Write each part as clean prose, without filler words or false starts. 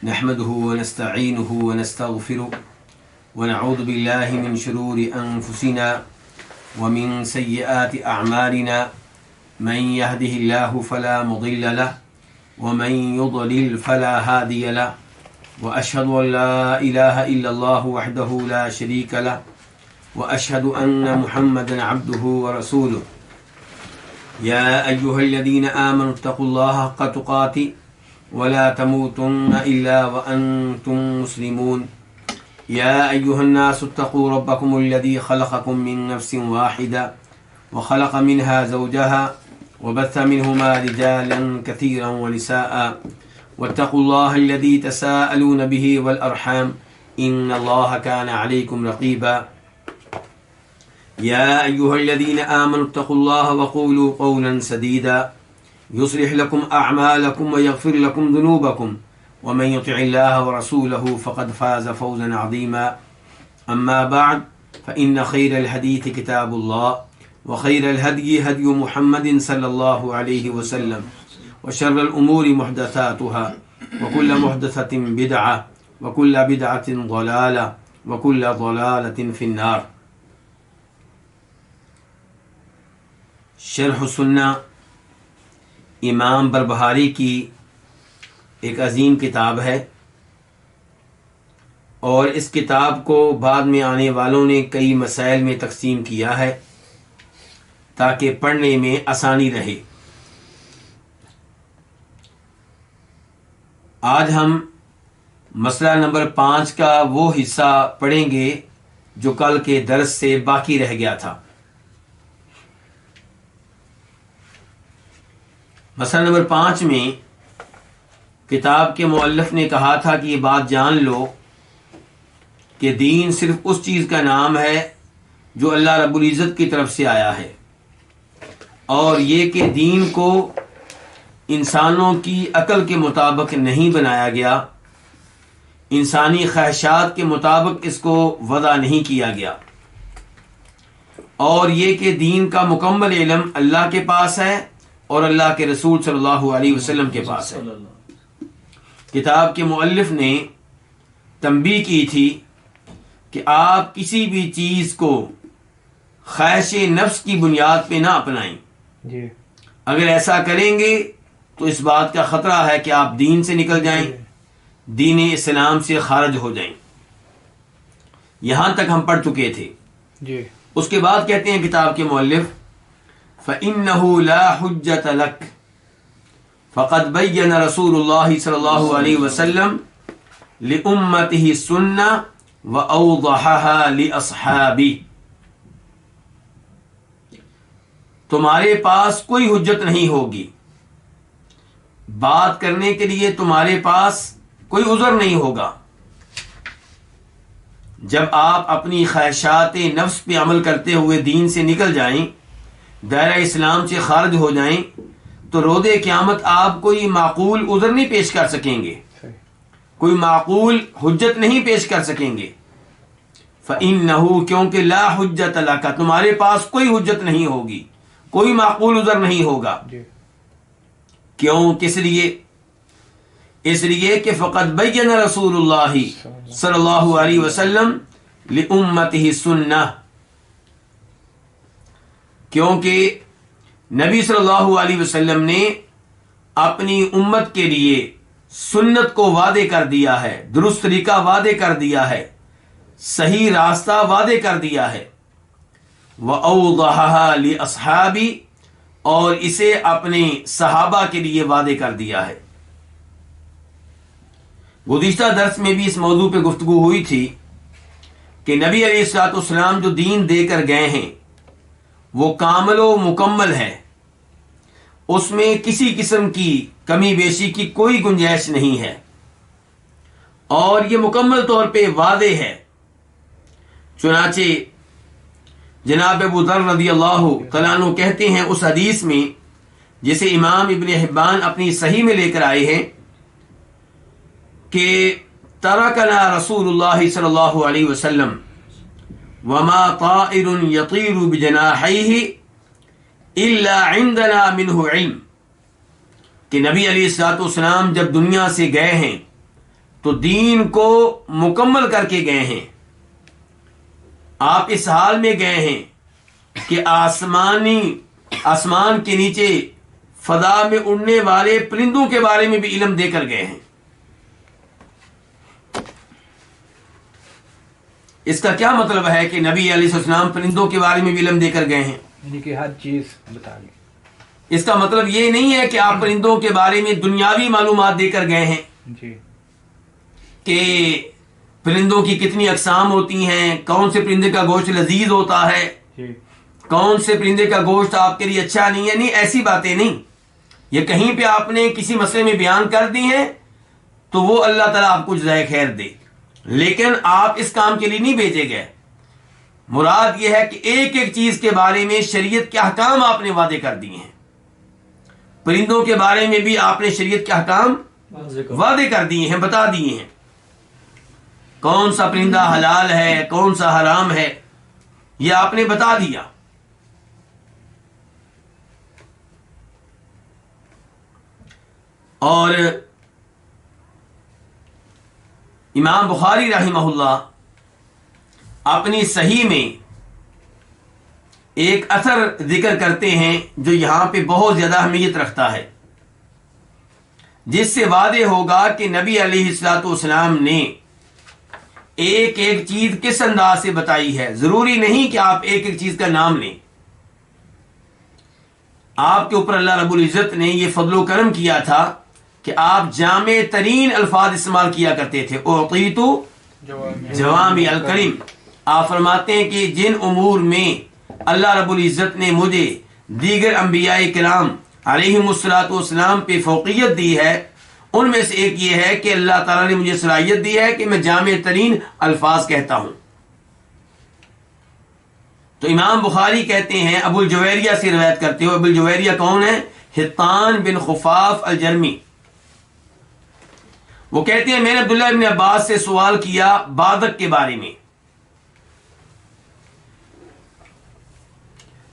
نحمده ونستعينه ونستغفره ونعوذ بالله من شرور أنفسنا ومن سيئات أعمالنا من يهده الله فلا مضل له ومن يضلل فلا هادي له وأشهد أن لا إله إلا الله وحده لا شريك له وأشهد أن محمدا عبده ورسوله يا أيها الذين آمنوا اتقوا الله حق تقاته ولا تموتن إلا وأنتم مسلمون يا أيها الناس اتقوا ربكم الذي خلقكم من نفس واحدة وخلق منها زوجها وبث منهما رجالا كثيرا ونساء واتقوا الله الذي تساءلون به والأرحام إن الله كان عليكم رقيبا يا أيها الذين آمنوا اتقوا الله وقولوا قولا سديدا يصلح لكم أعمالكم ويغفر لكم ذنوبكم ومن يطع الله ورسوله فقد فاز فوزا عظيما أما بعد فإن خير الحديث كتاب الله وخير الهدي هدي محمد صلى الله عليه وسلم وشر الأمور محدثاتها وكل محدثة بدعة وكل بدعة ضلالة وكل ضلالة في النار. شرح السنہ امام بربہاری کی ایک عظیم کتاب ہے، اور اس کتاب کو بعد میں آنے والوں نے کئی مسائل میں تقسیم کیا ہے تاکہ پڑھنے میں آسانی رہے. آج ہم مسئلہ نمبر 5 کا وہ حصہ پڑھیں گے جو کل کے درس سے باقی رہ گیا تھا. مسئلہ نمبر 5 میں کتاب کے مؤلف نے کہا تھا کہ یہ بات جان لو کہ دین صرف اس چیز کا نام ہے جو اللہ رب العزت کی طرف سے آیا ہے، اور یہ کہ دین کو انسانوں کی عقل کے مطابق نہیں بنایا گیا، انسانی خواہشات کے مطابق اس کو وضع نہیں کیا گیا، اور یہ کہ دین کا مکمل علم اللہ کے پاس ہے اور اللہ کے رسول صلی اللہ علیہ وسلم کے پاس ہے. کتاب کے مؤلف نے تنبیہ کی تھی کہ آپ کسی بھی چیز کو خواہش نفس کی بنیاد پہ نہ اپنائیں. اگر ایسا کریں گے تو اس بات کا خطرہ ہے کہ آپ دین سے نکل جائیں، دین اسلام سے خارج ہو جائیں. یہاں تک ہم پڑھ چکے تھے. اس کے بعد کہتے ہیں کتاب کے مؤلف فَإِنَّهُ لَا حُجَّةَ لَكَ فَقَدْ بَيَّنَ رسول اللہ صلی اللہ علیہ وسلم لِأُمَّتِهِ السُّنَّةَ وَأَوْضَحَهَا لِأَصْحَابِهِ. تمہارے پاس کوئی حجت نہیں ہوگی، بات کرنے کے لیے تمہارے پاس کوئی عذر نہیں ہوگا. جب آپ اپنی خواہشات نفس پہ عمل کرتے ہوئے دین سے نکل جائیں، دائرہ اسلام سے خارج ہو جائیں، تو روز قیامت آپ کوئی معقول عذر نہیں پیش کر سکیں گے، کوئی معقول حجت نہیں پیش کر سکیں گے. فَإِنَّهُ کیونکہ لا حجت لَكَ تمہارے پاس کوئی حجت نہیں ہوگی، کوئی معقول عذر نہیں ہوگا. کیوں؟ کس لیے؟ اس لیے کہ فقد بین رسول اللہ صلی اللہ علیہ وسلم لأمتہ السنہ، کیونکہ نبی صلی اللہ علیہ وسلم نے اپنی امت کے لیے سنت کو واضح کر دیا ہے، درست طریقہ واضح کر دیا ہے، صحیح راستہ واضح کر دیا ہے. وَأَوْضَحَهَا لِأَصْحَابِهِ اور اسے اپنے صحابہ کے لیے واضح کر دیا ہے. گزشتہ درس میں بھی اس موضوع پہ گفتگو ہوئی تھی کہ نبی علیہ الصلوۃ والسلام جو دین دے کر گئے ہیں وہ کامل و مکمل ہے، اس میں کسی قسم کی کمی بیشی کی کوئی گنجائش نہیں ہے، اور یہ مکمل طور پہ واضح ہے. چنانچہ جناب ابو ذر رضی اللہ تعالیٰ عنہ کہتے ہیں اس حدیث میں جسے امام ابن حبان اپنی صحیح میں لے کر آئے ہیں کہ ترکنا رسول اللہ صلی اللہ علیہ وسلم وما طائر يطير بجناحيه الا عندنا منه علم، کہ نبی علیہ الصلوۃ والسلام جب دنیا سے گئے ہیں تو دین کو مکمل کر کے گئے ہیں. آپ اس حال میں گئے ہیں کہ آسمان کے نیچے فضا میں اڑنے والے پرندوں کے بارے میں بھی علم دے کر گئے ہیں. اس کا کیا مطلب ہے کہ نبی علیہ السلام پرندوں کے بارے میں بھی علم دے کر گئے ہیں؟ یعنی کہ ہر چیز بتا دیں. اس کا مطلب یہ نہیں ہے کہ آپ پرندوں کے بارے میں دنیاوی معلومات دے کر گئے ہیں جی کہ پرندوں کی کتنی اقسام ہوتی ہیں، کون سے پرندے کا گوشت لذیذ ہوتا ہے، جی کون سے پرندے کا گوشت آپ کے لیے اچھا نہیں ہے. نہیں، ایسی باتیں نہیں. یہ کہیں پہ آپ نے کسی مسئلے میں بیان کر دی ہیں تو وہ اللہ تعالیٰ آپ کو جزائے خیر دے، لیکن آپ اس کام کے لیے نہیں بھیجے گئے. مراد یہ ہے کہ ایک ایک چیز کے بارے میں شریعت کے احکام آپ نے وعدے کر دیے ہیں. پرندوں کے بارے میں بھی آپ نے شریعت کے احکام وعدے کر دیے ہیں، بتا دیے ہیں کون سا پرندہ حلال ہے، کون سا حرام ہے، یہ آپ نے بتا دیا. اور امام بخاری رحمہ اللہ اپنی صحیح میں ایک اثر ذکر کرتے ہیں جو یہاں پہ بہت زیادہ اہمیت رکھتا ہے، جس سے واضح ہوگا کہ نبی علیہ الصلوۃ والسلام نے ایک ایک چیز کس انداز سے بتائی ہے. ضروری نہیں کہ آپ ایک ایک چیز کا نام لیں. آپ کے اوپر اللہ رب العزت نے یہ فضل و کرم کیا تھا کہ آپ جامع ترین الفاظ استعمال کیا کرتے تھے. اعطیت جوامع الکلم. آپ فرماتے ہیں کہ جن امور میں اللہ رب العزت نے مجھے دیگر انبیاء کرام علیہم الصلوۃ والسلام پہ فوقیت دی ہے، ان میں سے ایک یہ ہے کہ اللہ تعالیٰ نے مجھے صلاحیت دی ہے کہ میں جامع ترین الفاظ کہتا ہوں. تو امام بخاری کہتے ہیں، ابو الجویریہ سے روایت کرتے ہو. ابو الجویریہ کون ہے؟ حطان بن خفاف الجرمی. وہ کہتے ہیں میں نے عبداللہ ابن عباس سے سوال کیا بادق کے بارے میں.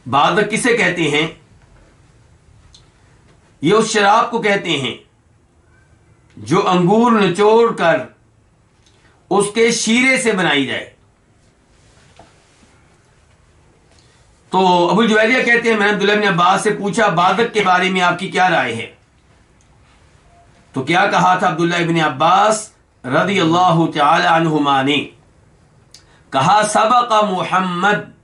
بادق کسے کہتے ہیں؟ یہ اس شراب کو کہتے ہیں جو انگور نچوڑ کر اس کے شیرے سے بنائی جائے. تو ابو الجویریہ کہتے ہیں میں نے عبداللہ بن عباس سے پوچھا بادق کے بارے میں آپ کی کیا رائے ہے؟ تو کیا کہا تھا عبداللہ بن عباس رضی اللہ تعالی عنہما نے؟ کہا سبق محمد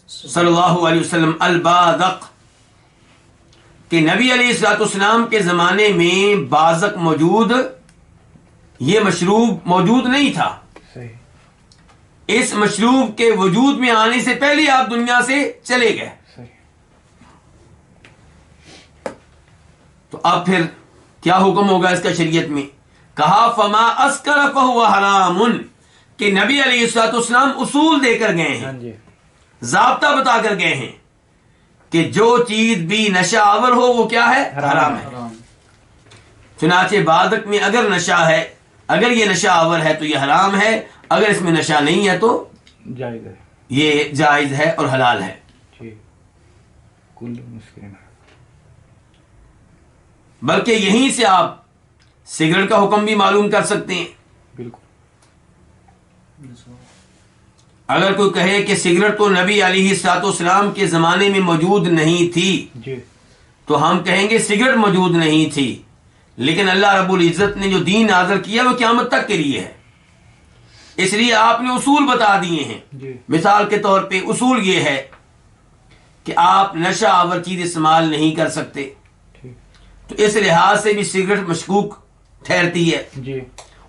صلی اللہ علیہ وسلم البادق، کہ نبی علیہ الصلوۃ والسلام کے زمانے میں بازق موجود، یہ مشروب موجود نہیں تھا. صحیح. اس مشروب کے وجود میں آنے سے پہلے آپ دنیا سے چلے گئے. صحیح. تو اب پھر کیا حکم ہوگا اس کا شریعت میں؟ کہا فما اسکر فہو حرام، کہ نبی علیہ الصلوۃ والسلام اصول دے کر گئے ہیں، ہاں جی ضابطہ بتا کر گئے ہیں کہ جو چیز بھی نشہ آور ہو وہ کیا ہے؟ حرام ہے. چنانچہ بادق میں اگر نشہ ہے، اگر یہ نشہ آور ہے تو یہ حرام ہے، اگر اس میں نشہ نہیں ہے تو جائز ہے، یہ جائز ہے اور حلال ہے. جی کل مسکین. بلکہ یہیں سے آپ سگریٹ کا حکم بھی معلوم کر سکتے ہیں. بالکل. اگر کوئی کہے کہ سگریٹ تو نبی علیہ الصلوۃ والسلام کے زمانے میں موجود نہیں تھی، جی تو ہم کہیں گے سگریٹ موجود نہیں تھی، لیکن اللہ رب العزت نے جو دین نازل کیا وہ قیامت تک کے لیے ہے. اس لیے آپ نے اصول بتا دیے ہیں. جی مثال کے طور پہ اصول یہ ہے کہ آپ نشہ آور چیز استعمال نہیں کر سکتے. ٹھیک. تو اس لحاظ سے بھی سگریٹ مشکوک ٹھہرتی ہے. جی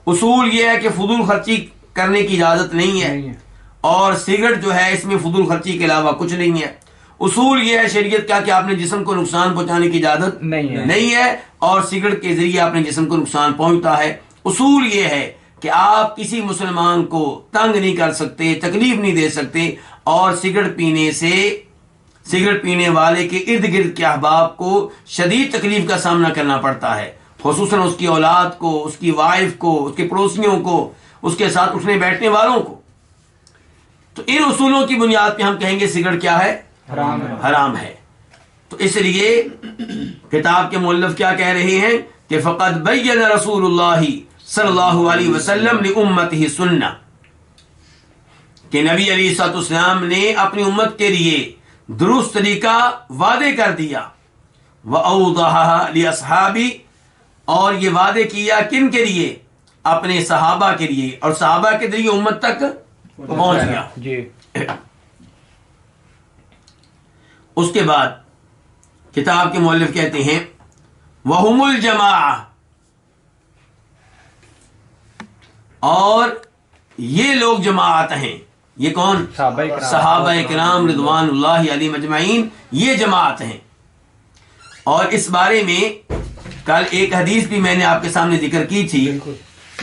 اصول یہ ہے کہ فضول خرچی کرنے کی اجازت نہیں ہے، نہیں ہے. اور سگریٹ جو ہے اس میں فضول خرچی کے علاوہ کچھ نہیں ہے. اصول یہ ہے شریعت کا کہ آپ نے جسم کو نقصان پہنچانے کی اجازت نہیں ہے، اور سگریٹ کے ذریعے آپ نے جسم کو نقصان پہنچتا ہے. اصول یہ ہے کہ آپ کسی مسلمان کو تنگ نہیں کر سکتے، تکلیف نہیں دے سکتے، اور سگریٹ پینے سے سگریٹ پینے والے کے ارد گرد کے احباب کو شدید تکلیف کا سامنا کرنا پڑتا ہے، خصوصاً اس کی اولاد کو، اس کی وائف کو، اس کے پڑوسیوں کو، اس کے ساتھ اٹھنے بیٹھنے والوں کو. تو ان اصولوں کی بنیاد پہ ہم کہیں گے سگریٹ کیا ہے؟ حرام ہے. تو اس لیے کتاب کے مؤلف کیا کہہ رہے ہیں کہ فقط بین رسول اللہ صلی اللہ علیہ وسلم لامتہ سنہ، کہ نبی علیہ الصلوۃ والسلام نے اپنی امت کے لیے درست طریقہ وعدے کر دیا، وَأَوْضَحَهَا لِأَصْحَابِهِ، اور یہ وعدے کیا کن کے لیے؟ اپنے صحابہ کے لیے، اور صحابہ کے ذریعے امت تک پہنچ گیا جی۔ اس کے بعد کتاب کے مؤلف کہتے ہیں وَهُمُ الْجَمَاعَةُ، اور یہ لوگ جماعت ہیں، یہ کون؟ صحابہ کرام رضوان اللہ علیہم اجمعین، یہ جماعت ہیں۔ اور اس بارے میں کل ایک حدیث بھی میں نے آپ کے سامنے ذکر کی تھی،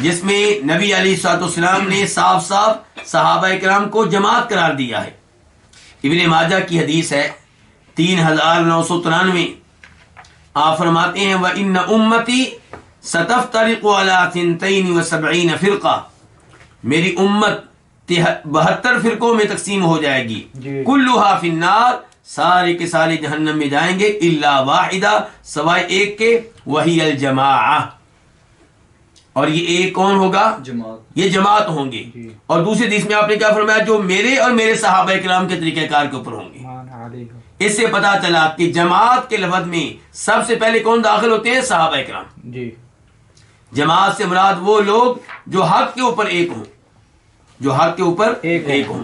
جس میں نبی علیہ الصلوۃ والسلام نے صاف صاف صحابہ کرام کو جماعت قرار دیا ہے۔ ابن ماجہ کی حدیث ہے 3993، آپ فرماتے ہیں وَإِنَّ أُمَّتِي سَتَفْتَرِقُ عَلَىٰ 72 فرقہ، میری امت 72 فرقوں میں تقسیم ہو جائے گی، کلھا فی النار، سارے کے سارے جہنم میں جائیں گے، الا واحدہ، سوائے ایک کے، وہی الجماعہ، اور یہ ایک کون ہوگا؟ جماعت، یہ جماعت ہوں گے۔ اور دوسری حدیث میں آپ نے کیا فرمایا؟ جو میرے اور میرے صحابہ کرام کے طریقہ کار کے اوپر ہوں گے۔ اس سے پتا چلا کہ جماعت کے لفظ میں سب سے پہلے کون داخل ہوتے ہیں؟ صحابہ کرام۔ جی۔ جماعت سے مراد وہ لوگ جو حق کے اوپر ایک ہوں، جو حق کے اوپر ایک ہوں۔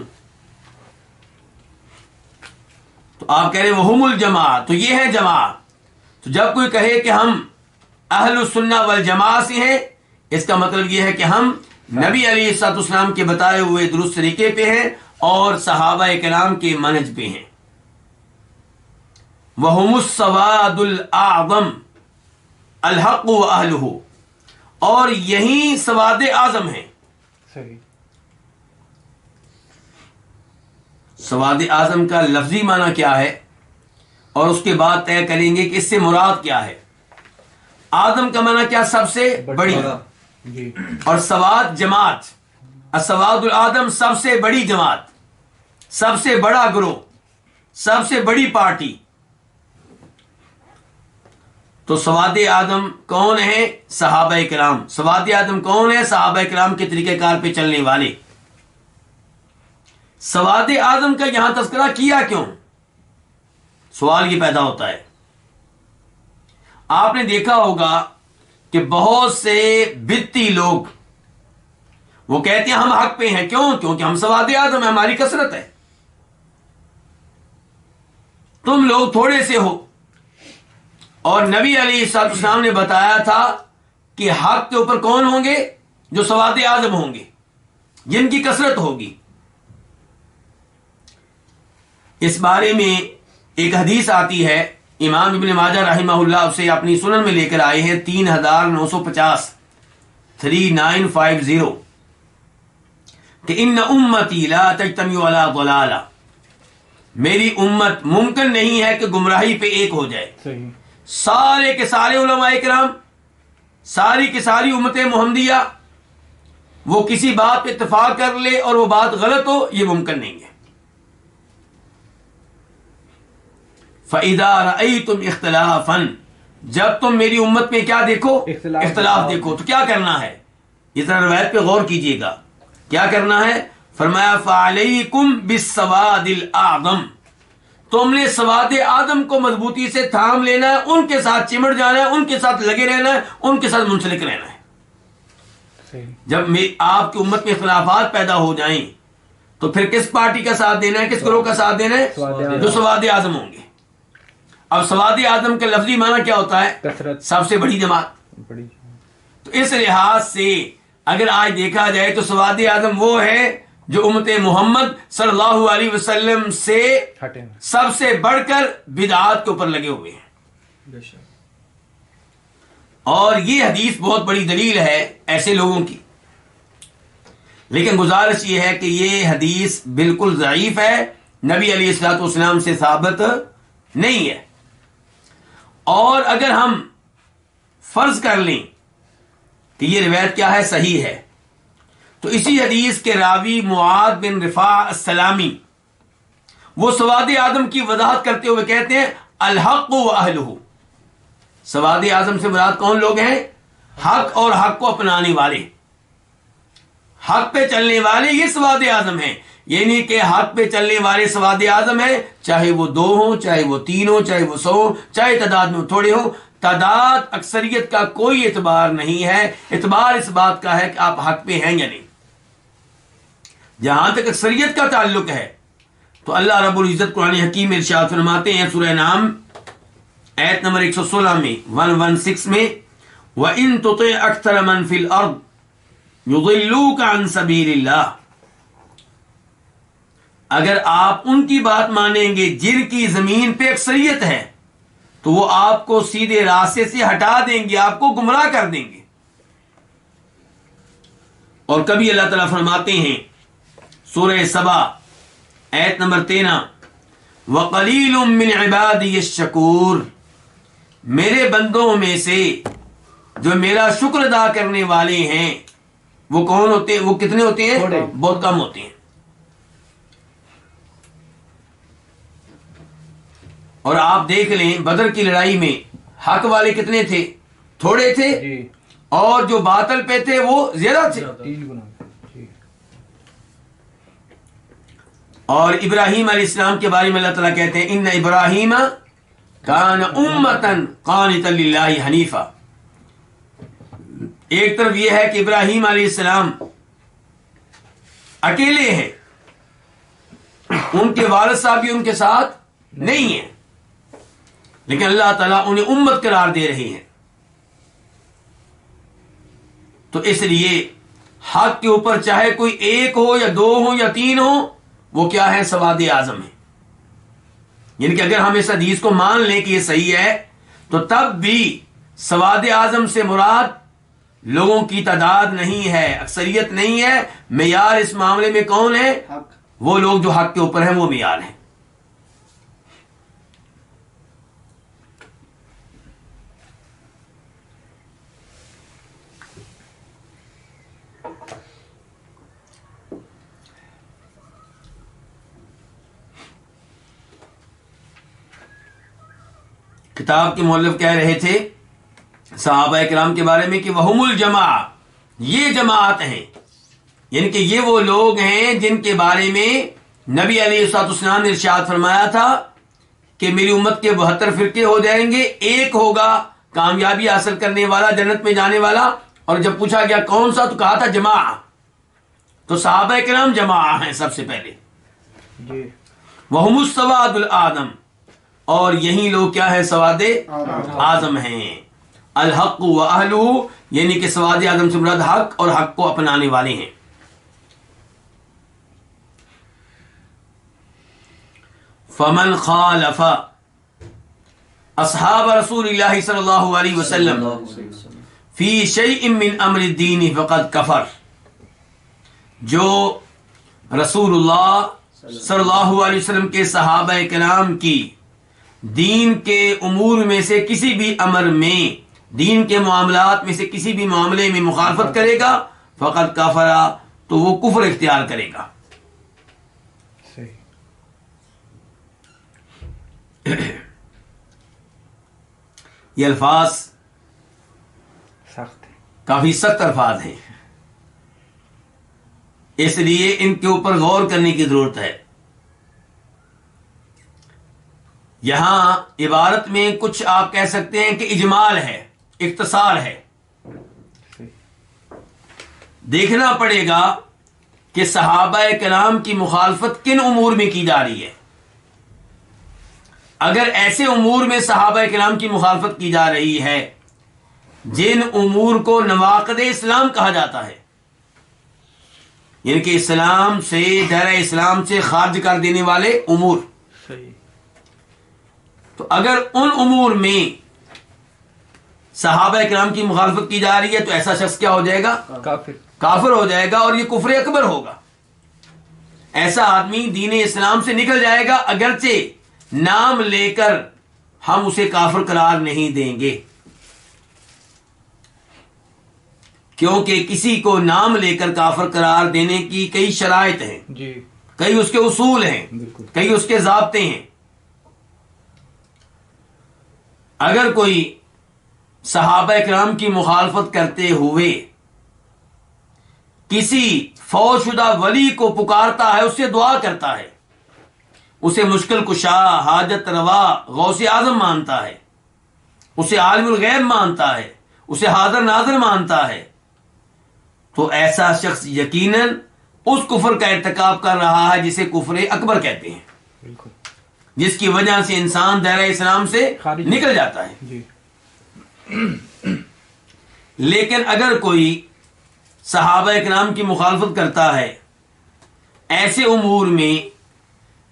تو آپ کہہ رہے ہیں وہم الجماعت، تو یہ ہے جماعت۔ تو جب کوئی کہے کہ ہم اہل السنہ والجماعہ سے ہیں، اس کا مطلب یہ ہے کہ ہم نبی علیہ الصلوۃ والسلام کے بتائے ہوئے درست طریقے پہ ہیں اور صحابہ کرام کے منہج پہ ہیں۔ وہم السواد الاعظم الحق واہلہ، اور یہی سواد اعظم ہے۔ صحیح۔ سواد اعظم کا لفظی معنی کیا ہے، اور اس کے بعد طے کریں گے کہ اس سے مراد کیا ہے۔ اعظم کا معنی کیا؟ سب سے بڑی، اور سواد جماعت، السواد الاعظم سب سے بڑی جماعت، سب سے بڑا گروہ، سب سے بڑی پارٹی۔ تو سواد اعظم کون ہے؟ صحابہ کرام۔ سواد اعظم کون ہے؟ صحابہ کرام کے طریقہ کار پہ چلنے والے۔ سواد اعظم کا یہاں تذکرہ کیا کیوں؟ سوال یہ پیدا ہوتا ہے۔ آپ نے دیکھا ہوگا کہ بہت سے بدتی لوگ وہ کہتے ہیں ہم حق پہ ہیں، کیوں؟ کیونکہ ہم سواد اعظم ہیں، ہماری کثرت ہے۔ تم لوگ تھوڑے سے ہو، اور نبی علیہ الصلوۃ والسلام نے بتایا تھا کہ حق کے اوپر کون ہوں گے؟ جو سواد اعظم ہوں گے، جن کی کثرت ہوگی۔ اس بارے میں ایک حدیث آتی ہے، امام ابن ماجہ رحمہ اللہ اسے اپنی سنن میں لے کر آئے ہیں 3950 3950، کہ ان امتی لا تجتمع علی ضلالہ، میری امت ممکن نہیں ہے کہ گمراہی پہ ایک ہو جائے۔ صحیح۔ سارے کے سارے علماء کرام، ساری کی ساری امت محمدیہ وہ کسی بات پہ اتفاق کر لے اور وہ بات غلط ہو، یہ ممکن نہیں ہے۔ فَإِذَا رَأَيْتُمْ اخْتِلَافًا، جب تم میری امت میں کیا دیکھو؟ اختلاف دیکھو، تو کیا کرنا ہے؟ یہ ذرا روایت پہ غور کیجئے گا، کیا کرنا ہے؟ فرمایا فَعَلَيْكُمْ بِالسَّوَادِ الْأَعْظَمِ، تم نے سواد اعظم کو مضبوطی سے تھام لینا ہے، ان کے ساتھ چمٹ جانا ہے، ان کے ساتھ لگے رہنا ہے، ان کے ساتھ منسلک رہنا ہے۔ جب آپ کی امت میں اختلافات پیدا ہو جائیں تو پھر کس پارٹی کا ساتھ دینا ہے، کس گروہ کا ساتھ دینا ہے؟ جو سواد اعظم ہوں گے۔ اب سواد اعظم کا لفظی معنی کیا ہوتا ہے؟ کثرت، سب سے بڑی جماعت۔ تو اس لحاظ سے اگر آج دیکھا جائے تو سواد اعظم وہ ہے جو امت محمد صلی اللہ علیہ وسلم سے سب سے بڑھ کر بدعات کے اوپر لگے ہوئے ہیں۔ اور یہ حدیث بہت بڑی دلیل ہے ایسے لوگوں کی، لیکن گزارش یہ ہے کہ یہ حدیث بالکل ضعیف ہے، نبی علیہ الصلوۃ والسلام سے ثابت نہیں ہے۔ اور اگر ہم فرض کر لیں کہ یہ روایت کیا ہے؟ صحیح ہے، تو اسی حدیث کے راوی معاذ بن رفاع السلامی وہ سواد اعظم کی وضاحت کرتے ہوئے کہتے ہیں الحق و اہلہ، سواد اعظم سے مراد کون لوگ ہیں؟ حق اور حق کو اپنانے والے، حق پہ چلنے والے، یہ سواد اعظم ہیں. یعنی کہ حق پہ چلنے والے سواد اعظم ہیں، چاہے وہ 2 ہوں، چاہے وہ 3 ہوں، چاہے وہ 100 ہوں، چاہے تعداد میں تھوڑے ہوں. تعداد اکثریت کا کوئی اعتبار نہیں ہے، اعتبار اس بات کا ہے کہ آپ حق پہ ہیں یا نہیں. جہاں تک اکثریت کا تعلق ہے تو اللہ رب العزت قرآن حکیم میں ارشاد فرماتے ہیں سورہ نام آیت نمبر 116 میں 116 میں وَإِن تُطِعْ أَكْثَرَ مَن فِي الْأَرْضِ يُضِلُّوكَ عَن سَبِيلِ اللَّهِ، اگر آپ ان کی بات مانیں گے جن کی زمین پہ اکثریت ہے تو وہ آپ کو سیدھے راستے سے ہٹا دیں گے، آپ کو گمراہ کر دیں گے. اور کبھی اللہ تعالیٰ فرماتے ہیں سورہ سبا آیت نمبر 13 وَقَلِيلٌ مِّنْ عِبَادِيَ الشَّكُورِ، میرے بندوں میں سے جو میرا شکر ادا کرنے والے ہیں وہ کون ہوتے ہیں؟ وہ کتنے ہوتے ہیں؟ تھوڑے. بہت کم ہوتے ہیں. اور آپ دیکھ لیں بدر کی لڑائی میں حق والے کتنے تھے؟ تھوڑے تھے، جی اور جو باطل پہ تھے وہ زیادہ تھے. 3 گنا. جی اور ابراہیم علیہ السلام کے بارے میں اللہ تعالیٰ کہتے ہیں ان ابراہیم کان امتن قانتا للہ حنیفا. ایک طرف یہ ہے کہ ابراہیم علیہ السلام اکیلے ہیں، ان کے والد صاحب بھی ان کے ساتھ نہیں ہیں، لیکن اللہ تعالیٰ انہیں امت قرار دے رہے ہیں. تو اس لیے حق کے اوپر چاہے کوئی 1 ہو یا 2 ہو یا 3 ہو، وہ کیا ہے؟ سواد اعظم ہے. یعنی کہ اگر ہم اس حدیث کو مان لیں کہ یہ صحیح ہے تو تب بھی سواد اعظم سے مراد لوگوں کی تعداد نہیں ہے، اکثریت نہیں ہے. معیار اس معاملے میں کون ہے؟ حق. وہ لوگ جو حق کے اوپر ہیں وہ معیار ہیں. کتاب کے مؤلف کہہ رہے تھے صحابہ کرام کے بارے میں کہ وہم الجماع، یہ جماعت ہیں، یعنی کہ یہ وہ لوگ ہیں جن کے بارے میں نبی علیہ الصلوۃ والسلام نے ارشاد فرمایا تھا کہ میری امت کے 72 فرقے ہو جائیں گے، ایک ہوگا کامیابی حاصل کرنے والا، جنت میں جانے والا. اور جب پوچھا گیا کون سا تو کہا تھا جماع. تو صحابہ کرام جماع ہیں سب سے پہلے. جی وہم السواد العظم، اور یہی لوگ کیا ہے؟ سواد اعظم ہیں. الحق و اہلہ، یعنی کہ سواد اعظم سے مراد حق اور حق کو اپنانے والے ہیں. فمن خالف اصحاب رسول اللہ صلی اللہ علیہ وسلم فی شیء من امر الدین فقد کفر، جو رسول اللہ صلی اللہ علیہ وسلم کے صحابہ کرام کی دین کے امور میں سے کسی بھی امر میں، دین کے معاملات میں سے کسی بھی معاملے میں مخالفت کرے گا فقط کافرا، تو وہ کفر اختیار کرے گا. صحیح. یہ الفاظ سخت ہے. کافی سخت الفاظ ہیں، اس لیے ان کے اوپر غور کرنے کی ضرورت ہے. یہاں عبارت میں کچھ آپ کہہ سکتے ہیں کہ اجمال ہے، اختصار ہے. دیکھنا پڑے گا کہ صحابہ کرام کی مخالفت کن امور میں کی جا رہی ہے. اگر ایسے امور میں صحابہ کرام کی مخالفت کی جا رہی ہے جن امور کو نواقض اسلام کہا جاتا ہے، یعنی کہ اسلام سے، دائرہ اسلام سے خارج کر دینے والے امور، صحیح. تو اگر ان امور میں صحابہ کرام کی مخالفت کی جا رہی ہے تو ایسا شخص کیا ہو جائے گا؟ کافر. کافر ہو جائے گا، اور یہ کفر اکبر ہوگا. ایسا آدمی دین اسلام سے نکل جائے گا، اگرچہ نام لے کر ہم اسے کافر قرار نہیں دیں گے، کیونکہ کسی کو نام لے کر کافر قرار دینے کی کئی شرائط ہیں، جی کئی اس کے اصول ہیں، بالکل. کئی اس کے ضابطے ہیں. اگر کوئی صحابہ کرام کی مخالفت کرتے ہوئے کسی فوت شدہ ولی کو پکارتا ہے، اس سے دعا کرتا ہے، اسے مشکل کشا، حاجت روا، غوث اعظم مانتا ہے، اسے عالم الغیب مانتا ہے، اسے حاضر ناظر مانتا ہے، تو ایسا شخص یقیناً اس کفر کا ارتکاب کر رہا ہے جسے کفر اکبر کہتے ہیں، بالکل، جس کی وجہ سے انسان دائرہ اسلام سے نکل جاتا ہے۔ جی لیکن اگر کوئی صحابہ کرام کی مخالفت کرتا ہے ایسے امور میں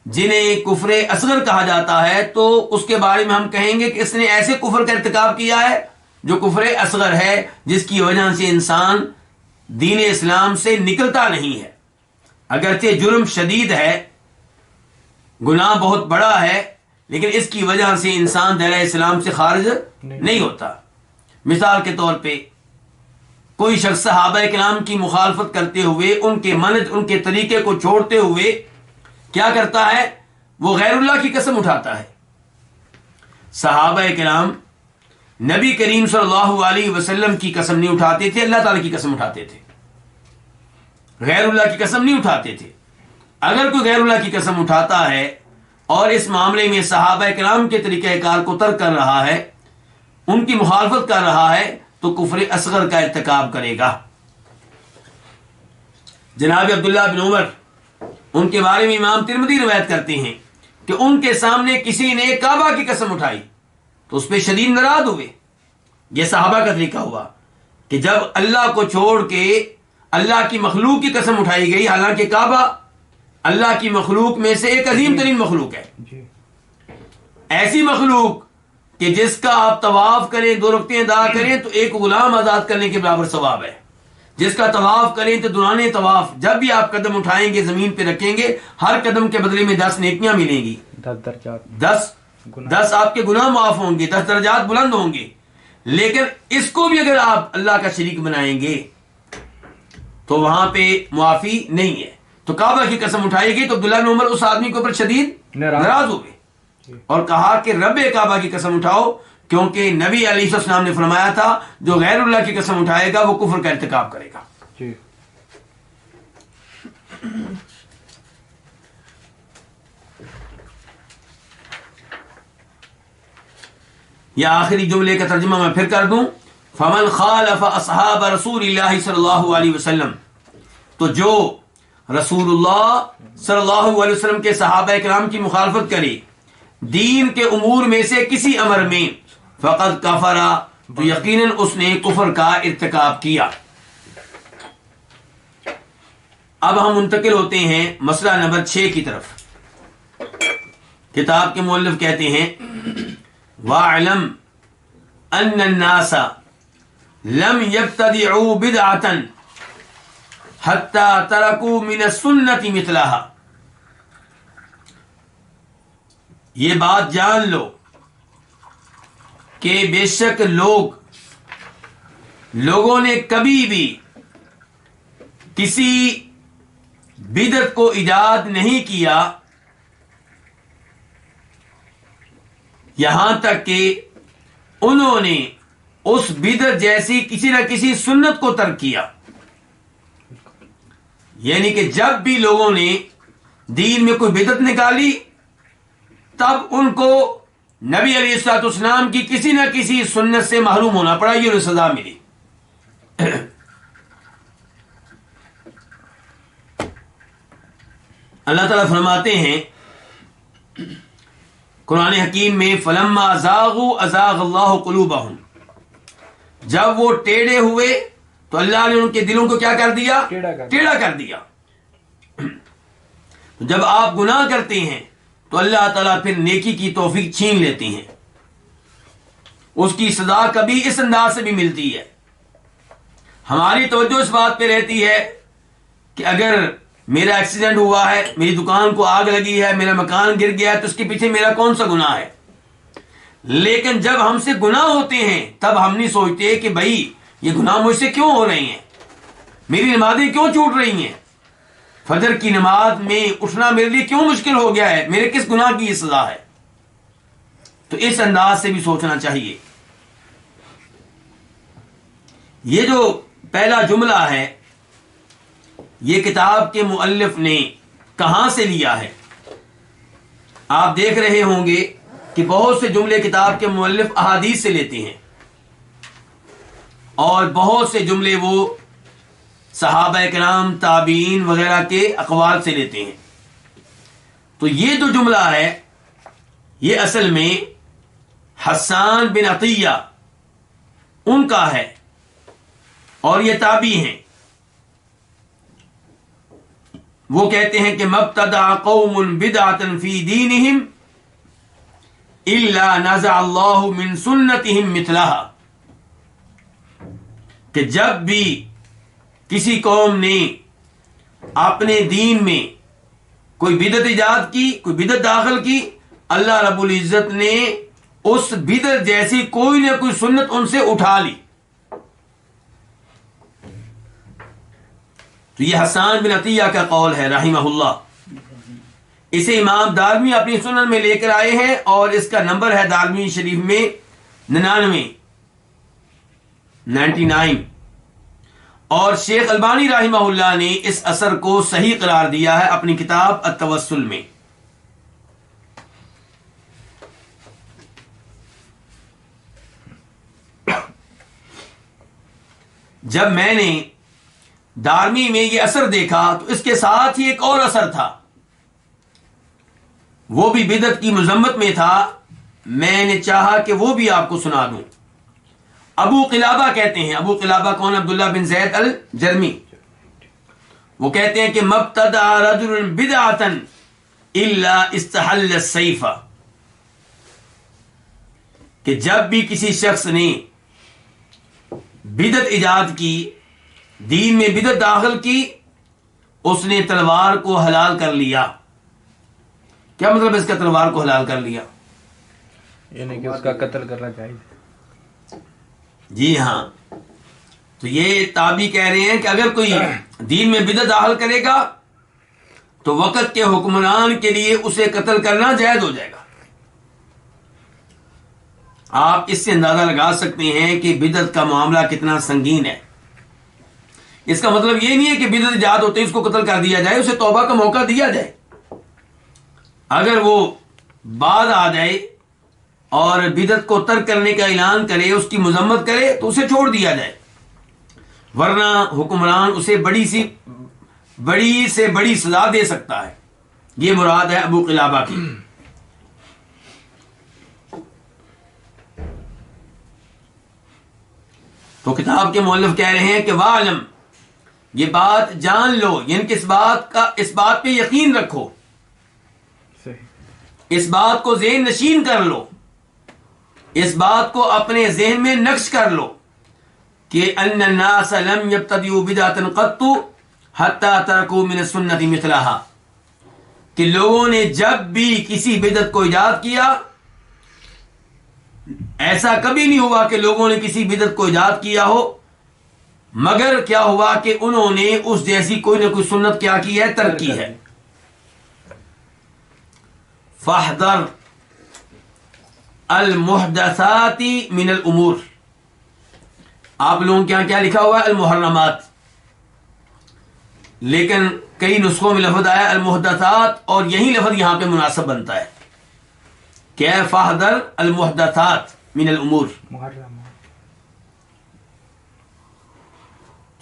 جنہیں کفر اصغر کہا جاتا ہے، تو اس کے بارے میں ہم کہیں گے کہ اس نے ایسے کفر کا ارتکاب کیا ہے جو کفر اصغر ہے، جس کی وجہ سے انسان دین اسلام سے نکلتا نہیں ہے۔ اگرچہ جرم شدید ہے، گناہ بہت بڑا ہے، لیکن اس کی وجہ سے انسان دائرہ اسلام سے خارج نہیں ہوتا۔ مثال کے طور پہ کوئی شخص صحابہ کرام کی مخالفت کرتے ہوئے، ان کے منہج، ان کے طریقے کو چھوڑتے ہوئے کیا کرتا ہے؟ وہ غیر اللہ کی قسم اٹھاتا ہے۔ صحابہ کرام نبی کریم صلی اللہ علیہ وسلم کی قسم نہیں اٹھاتے تھے، اللہ تعالی کی قسم اٹھاتے تھے، غیر اللہ کی قسم نہیں اٹھاتے تھے۔ اگر کوئی غیر اللہ کی قسم اٹھاتا ہے اور اس معاملے میں صحابہ کرام کے طریقہ کار کو ترک کر رہا ہے، ان کی مخالفت کر رہا ہے، تو کفر اصغر کا ارتکاب کرے گا۔ جناب عبداللہ بن عمر، ان کے بارے میں امام ترمذی روایت کرتے ہیں کہ ان کے سامنے کسی نے کعبہ کی قسم اٹھائی تو اس پہ شدید ناراض ہوئے۔ یہ صحابہ کا طریقہ ہوا کہ جب اللہ کو چھوڑ کے اللہ کی مخلوق کی قسم اٹھائی گئی، حالانکہ کعبہ اللہ کی مخلوق میں سے ایک عظیم ترین مخلوق ہے، جی ایسی مخلوق کہ جس کا آپ طواف کریں، 2 رکعتیں ادا کریں تو ایک غلام آزاد کرنے کے برابر ثواب ہے، جس کا طواف کریں تو دوران طواف جب بھی آپ قدم اٹھائیں گے، زمین پہ رکھیں گے، ہر قدم کے بدلے میں 10 نیکیاں ملیں گی، 10 درجات 10 آپ کے گناہ معاف ہوں گے، 10 درجات بلند ہوں گے۔ لیکن اس کو بھی اگر آپ اللہ کا شریک بنائیں گے تو وہاں پہ معافی نہیں ہے۔ تو کعبہ کی قسم اٹھائی گئی تو عبداللہ بن عمر اس آدمی کے اوپر شدید ناراض ہو گئے اور کہا کہ رب کعبہ کی قسم اٹھاؤ، کیونکہ نبی علیہ السلام نے فرمایا تھا جو غیر اللہ کی قسم اٹھائے گا وہ کفر کا ارتکاب کرے گا۔ جی یا آخری جملے کا ترجمہ میں پھر کر دوں، فمن خالف اصحاب رسول اللہ صلی اللہ علیہ وسلم، تو جو رسول اللہ صلی اللہ علیہ وسلم کے صحابہ کرام کی مخالفت کرے دین کے امور میں سے کسی امر میں، فقد کفر، تو یقیناً اس نے کفر کا ارتکاب کیا۔ اب ہم منتقل ہوتے ہیں مسئلہ نمبر 6 کی طرف۔ کتاب کے مؤلف کہتے ہیں وَاعْلَمْ أَنَّ النَّاسَ لَمْ يَبْتَدِعُوا بِدْعَةً حَتَّى تَرَكُوا مِنَ السُّنَّةِ مِثْلَهَا، یہ بات جان لو کہ بے شک لوگوں نے کبھی بھی کسی بدعت کو ایجاد نہیں کیا یہاں تک کہ انہوں نے اس بدعت جیسی کسی نہ کسی سنت کو ترک کیا۔ یعنی کہ جب بھی لوگوں نے دین میں کوئی بدعت نکالی تب ان کو نبی علیہ الصلوۃ والسلام کی کسی نہ کسی سنت سے محروم ہونا پڑا، یہ انہیں سزا ملی۔ اللہ تعالیٰ فرماتے ہیں قرآن حکیم میں فَلَمَّا زَاغُوا أَزَاغَ اللَّهُ قُلُوبَهُمْ، جب وہ ٹیڑھے ہوئے تو اللہ نے ان کے دلوں کو کیا کر دیا؟ ٹیڑھا کر دیا۔ جب آپ گناہ کرتے ہیں تو اللہ تعالیٰ پھر نیکی کی توفیق چھین لیتے ہیں، اس کی سزا کبھی اس انداز سے بھی ملتی ہے۔ ہماری توجہ اس بات پہ رہتی ہے کہ اگر میرا ایکسیڈنٹ ہوا ہے، میری دکان کو آگ لگی ہے، میرا مکان گر گیا ہے، تو اس کے پیچھے میرا کون سا گناہ ہے؟ لیکن جب ہم سے گناہ ہوتے ہیں تب ہم نہیں سوچتے کہ بھائی یہ گناہ مجھ سے کیوں ہو رہے ہیں، میری نمازیں کیوں چھوٹ رہی ہیں، فجر کی نماز میں اٹھنا میرے لیے کیوں مشکل ہو گیا ہے، میرے کس گناہ کی یہ سزا ہے۔ تو اس انداز سے بھی سوچنا چاہیے۔ یہ جو پہلا جملہ ہے یہ کتاب کے مؤلف نے کہاں سے لیا ہے؟ آپ دیکھ رہے ہوں گے کہ بہت سے جملے کتاب کے مؤلف احادیث سے لیتے ہیں اور بہت سے جملے وہ صحابہ کرام تابعین وغیرہ کے اقوال سے لیتے ہیں. تو یہ جو جملہ ہے یہ اصل میں حسان بن عطیہ ان کا ہے اور یہ تابعی ہیں. وہ کہتے ہیں کہ مبتدع قوم بدعة فی دینہم الا نزع اللہ من سنتہم مثلها، کہ جب بھی کسی قوم نے اپنے دین میں کوئی بدعت ایجاد کی، کوئی بدعت داخل کی، اللہ رب العزت نے اس بدعت جیسی کوئی نہ کوئی سنت ان سے اٹھا لی. تو یہ حسان بن عطیہ کا قول ہے رحمہ اللہ. اسے امام دارمی اپنی سنن میں لے کر آئے ہیں اور اس کا نمبر ہے دارمی شریف میں 99 اور شیخ البانی رحمہ اللہ نے اس اثر کو صحیح قرار دیا ہے اپنی کتاب التوسل میں. جب میں نے دارمی میں یہ اثر دیکھا تو اس کے ساتھ ہی ایک اور اثر تھا، وہ بھی بدعت کی مذمت میں تھا. میں نے چاہا کہ وہ بھی آپ کو سنا دوں. ابو قلابہ کہتے ہیں، ابو قلابہ کون؟ عبداللہ بن زید الجرمی. وہ کہتے ہیں کہ مبتدع رجل بدعۃ الا استحل السیف، کہ جب بھی کسی شخص نے بدعت ایجاد کی، دین میں بدعت داخل کی، اس نے تلوار کو حلال کر لیا. کیا مطلب ہے اس کا تلوار کو حلال کر لیا؟ یعنی کہ اس کا قتل کرنا چاہیے. جی ہاں. تو یہ تابعی کہہ رہے ہیں کہ اگر کوئی دین میں بدعت داخل کرے گا تو وقت کے حکمران کے لیے اسے قتل کرنا جائز ہو جائے گا. آپ اس سے اندازہ لگا سکتے ہیں کہ بدعت کا معاملہ کتنا سنگین ہے. اس کا مطلب یہ نہیں ہے کہ بدعت ایجاد ہوتے ہی اس کو قتل کر دیا جائے، اسے توبہ کا موقع دیا جائے. اگر وہ بعد آ جائے اور بدعت کو ترک کرنے کا اعلان کرے، اس کی مذمت کرے تو اسے چھوڑ دیا جائے، ورنہ حکمران اسے بڑی سے بڑی سزا دے سکتا ہے. یہ مراد ہے ابو قلابہ کی. تو کتاب کے مؤلف کہہ رہے ہیں کہ وَعْلَمْ، یہ بات جان لو، یعنی کہ اس بات پہ یقین رکھو، اس بات کو ذہن نشین کر لو، اس بات کو اپنے ذہن میں نقش کر لو کہ ان الناس لم يبتدئوا بدعة قط حتى تركوا من السنة مثلها، کہ لوگوں نے جب بھی کسی بدعت کو ایجاد کیا، ایسا کبھی نہیں ہوا کہ لوگوں نے کسی بدعت کو ایجاد کیا ہو مگر کیا ہوا کہ انہوں نے اس جیسی کوئی نہ کوئی سنت کیا کی ہے، ترک کی ہے. فاحذر المحدثات من الامور، آپ لوگوں کے یہاں کیا لکھا ہوا ہے؟ المحرمات، لیکن کئی نسخوں میں لفظ آیا المحدثات اور یہی لفظ یہاں پہ مناسب بنتا ہے. کیا ہے؟ فاحذر المحدثات من الامور.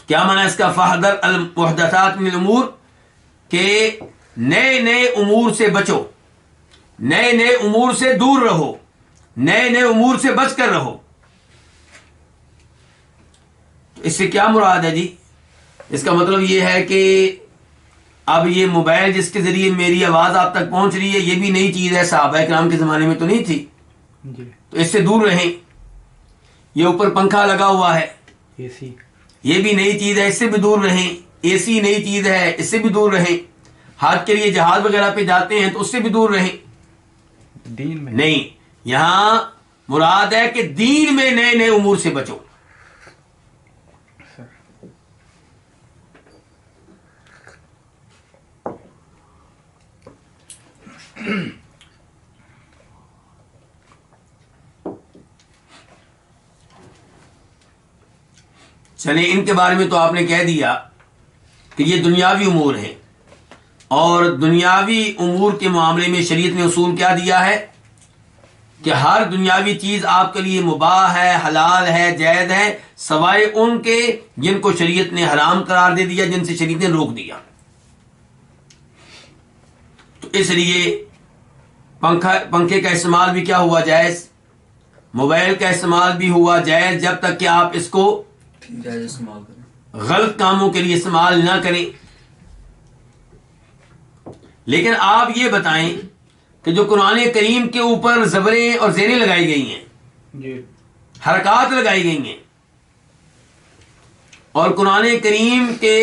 کیا معنی اس کا؟ فاحذر المحدثات من الامور، کہ نئے امور سے بچو، نئے امور سے دور رہو، نئے امور سے بچ کر رہو. اس سے کیا مراد ہے جی؟ اس کا مطلب یہ ہے کہ اب یہ موبائل جس کے ذریعے میری آواز آپ تک پہنچ رہی ہے یہ بھی نئی چیز ہے، صحابہ کرام کے زمانے میں تو نہیں تھی. تو اس سے دور رہیں. یہ اوپر پنکھا لگا ہوا ہے، اے سی، یہ بھی نئی چیز ہے، اس سے بھی دور رہیں. اے سی نئی چیز ہے، اس سے بھی دور رہیں. حج کے لیے جہاز وغیرہ پہ جاتے ہیں تو اس سے بھی دور رہیں. دین میں نہیں، یہاں مراد ہے کہ دین میں نئے امور سے بچو. چلیں ان کے بارے میں تو آپ نے کہہ دیا کہ یہ دنیاوی امور ہیں، اور دنیاوی امور کے معاملے میں شریعت نے اصول کیا دیا ہے کہ ہر دنیاوی چیز آپ کے لیے مباح ہے، حلال ہے، جائز ہے، سوائے ان کے جن کو شریعت نے حرام قرار دے دیا، جن سے شریعت نے روک دیا۔ تو اس لیے پنکھے کا استعمال بھی کیا ہوا جائز، موبائل کا استعمال بھی ہوا جائز، جب تک کہ آپ اس کو جائز استعمال کریں، غلط کاموں کے لیے استعمال نہ کریں۔ لیکن آپ یہ بتائیں کہ جو قرآن کریم کے اوپر زبریں اور زیریں لگائی گئی ہیں، جی حرکات لگائی گئی ہیں، اور قرآن کریم کے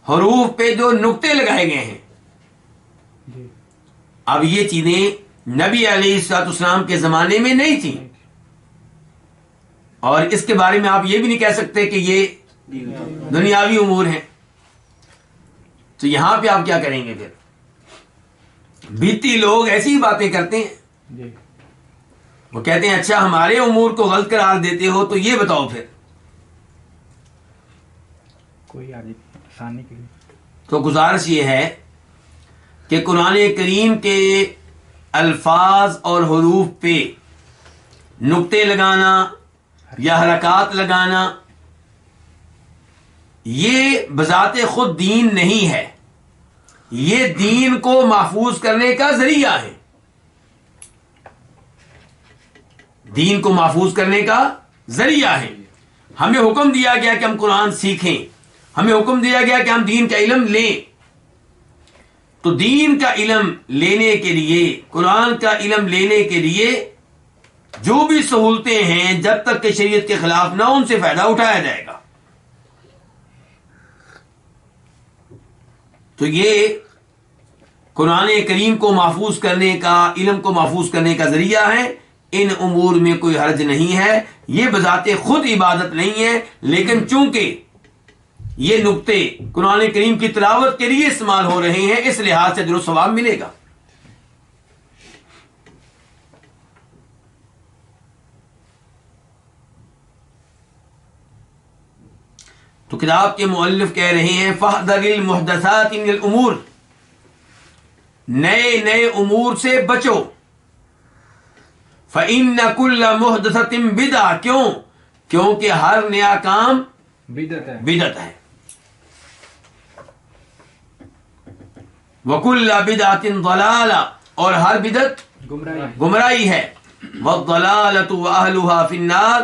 حروف پہ جو نقطے لگائے گئے ہیں، جی اب یہ چیزیں نبی علیہ الصلوۃ والسلام کے زمانے میں نہیں تھیں، اور اس کے بارے میں آپ یہ بھی نہیں کہہ سکتے کہ یہ دنیاوی امور ہیں۔ تو یہاں پہ آپ کیا کریں گے؟ پھر بیتی لوگ ایسی ہی باتیں کرتے ہیں، جی وہ کہتے ہیں اچھا ہمارے امور کو غلط قرار دیتے ہو تو یہ بتاؤ پھر۔ کوئی آسانی کے لیے تو گزارش یہ ہے کہ قرآن کریم کے الفاظ اور حروف پہ نقطے لگانا یا حرکات لگانا یہ بذات خود دین نہیں ہے، یہ دین کو محفوظ کرنے کا ذریعہ ہے، دین کو محفوظ کرنے کا ذریعہ ہے۔ ہمیں حکم دیا گیا کہ ہم قرآن سیکھیں، ہمیں حکم دیا گیا کہ ہم دین کا علم لیں، تو دین کا علم لینے کے لیے، قرآن کا علم لینے کے لیے جو بھی سہولتیں ہیں، جب تک کہ شریعت کے خلاف نہ ان سے فائدہ اٹھایا جائے گا۔ تو یہ قرآن کریم کو محفوظ کرنے کا، علم کو محفوظ کرنے کا ذریعہ ہے، ان امور میں کوئی حرج نہیں ہے، یہ بذات خود عبادت نہیں ہے، لیکن چونکہ یہ نقطے قرآن کریم کی تلاوت کے لیے استعمال ہو رہے ہیں، اس لحاظ سے اجر و ثواب ملے گا۔ تو کتاب کے مؤلف کہہ رہے ہیں فَاحْذَرِ الْمُحْدَثَاتِ مِنَ الْأُمُورِ، نئے نئے امور سے بچو۔ فَإِنَّ كُلَّ مُحْدَثَةٍ بِدْعَةٌ، کیونکہ ہر نیا کام بدعت ہے، بدعت ہے۔ وَكُلَّ بِدْعَةٍ ضَلَالَةٌ، اور ہر بدعت گمراہی ہے۔ وَالضَّلَالَةُ وَأَهْلُهَا فِي النَّارِ،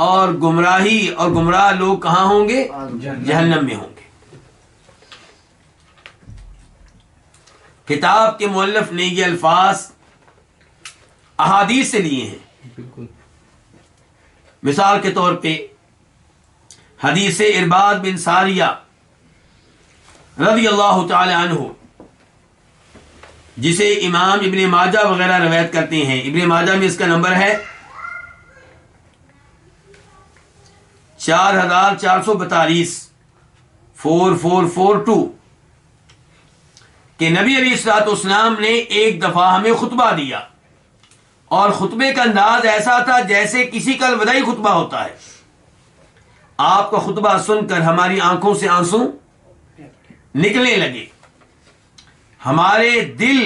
اور گمراہی اور گمراہ لوگ کہاں ہوں گے؟ جہنم میں ہوں گے۔ کتاب کے مؤلف نے یہ الفاظ احادیث سے لیے ہیں۔ بالکل مثال کے طور پہ حدیث ارباد بن ساریہ رضی اللہ تعالی عنہ، جسے امام ابن ماجہ وغیرہ روایت کرتے ہیں، ابن ماجہ میں اس کا نمبر ہے 4442 4442، کہ نبی علیہ الصلوۃ والسلام نے ایک دفعہ ہمیں خطبہ دیا، اور خطبے کا انداز ایسا تھا جیسے کسی کا الوداعی خطبہ ہوتا ہے۔ آپ کا خطبہ سن کر ہماری آنکھوں سے آنسو نکلنے لگے، ہمارے دل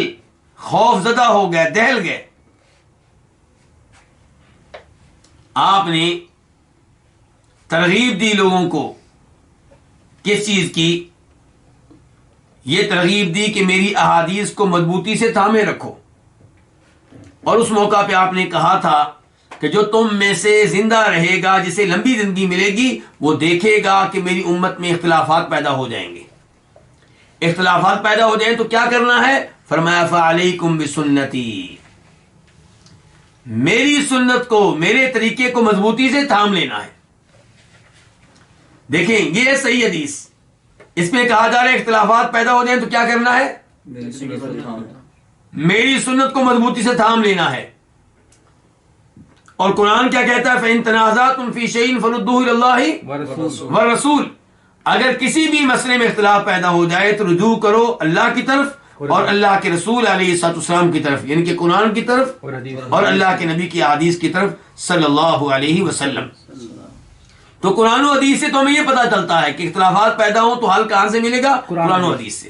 خوف زدہ ہو گئے، دہل گئے۔ آپ نے ترغیب دی لوگوں کو، کس چیز کی؟ یہ ترغیب دی کہ میری احادیث کو مضبوطی سے تھامے رکھو، اور اس موقع پہ آپ نے کہا تھا کہ جو تم میں سے زندہ رہے گا، جسے لمبی زندگی ملے گی، وہ دیکھے گا کہ میری امت میں اختلافات پیدا ہو جائیں گے۔ اختلافات پیدا ہو جائیں تو کیا کرنا ہے؟ فرمایا فعلیکم بسنتی، میری سنت کو، میرے طریقے کو مضبوطی سے تھام لینا ہے۔ دیکھیں یہ ہے صحیح حدیث، اس میں کہا جا رہا ہے اختلافات پیدا ہو جائیں تو کیا کرنا ہے؟ میری سنت کو مضبوطی سے تھام لینا ہے۔ اور قرآن کیا کہتا ہے؟ فَإِن تَنَازَعْتُمْ فِي شَيْءٍ فَرُدُّوهُ إِلَى اللَّهِ وَالرَّسُولِ، اگر کسی بھی مسئلے میں اختلاف پیدا ہو جائے تو رجوع کرو اللہ کی طرف اور اللہ کے رسول علیہ الصلوۃ والسلام کی طرف، یعنی کہ قرآن کی طرف اور اللہ کے نبی کی احادیث کی طرف صلی اللہ علیہ وسلم۔ تو قرآن و حدیث سے تو ہمیں یہ پتہ چلتا ہے کہ اختلافات پیدا ہوں تو حل کہاں سے ملے گا؟ قرآن و حدیث سے.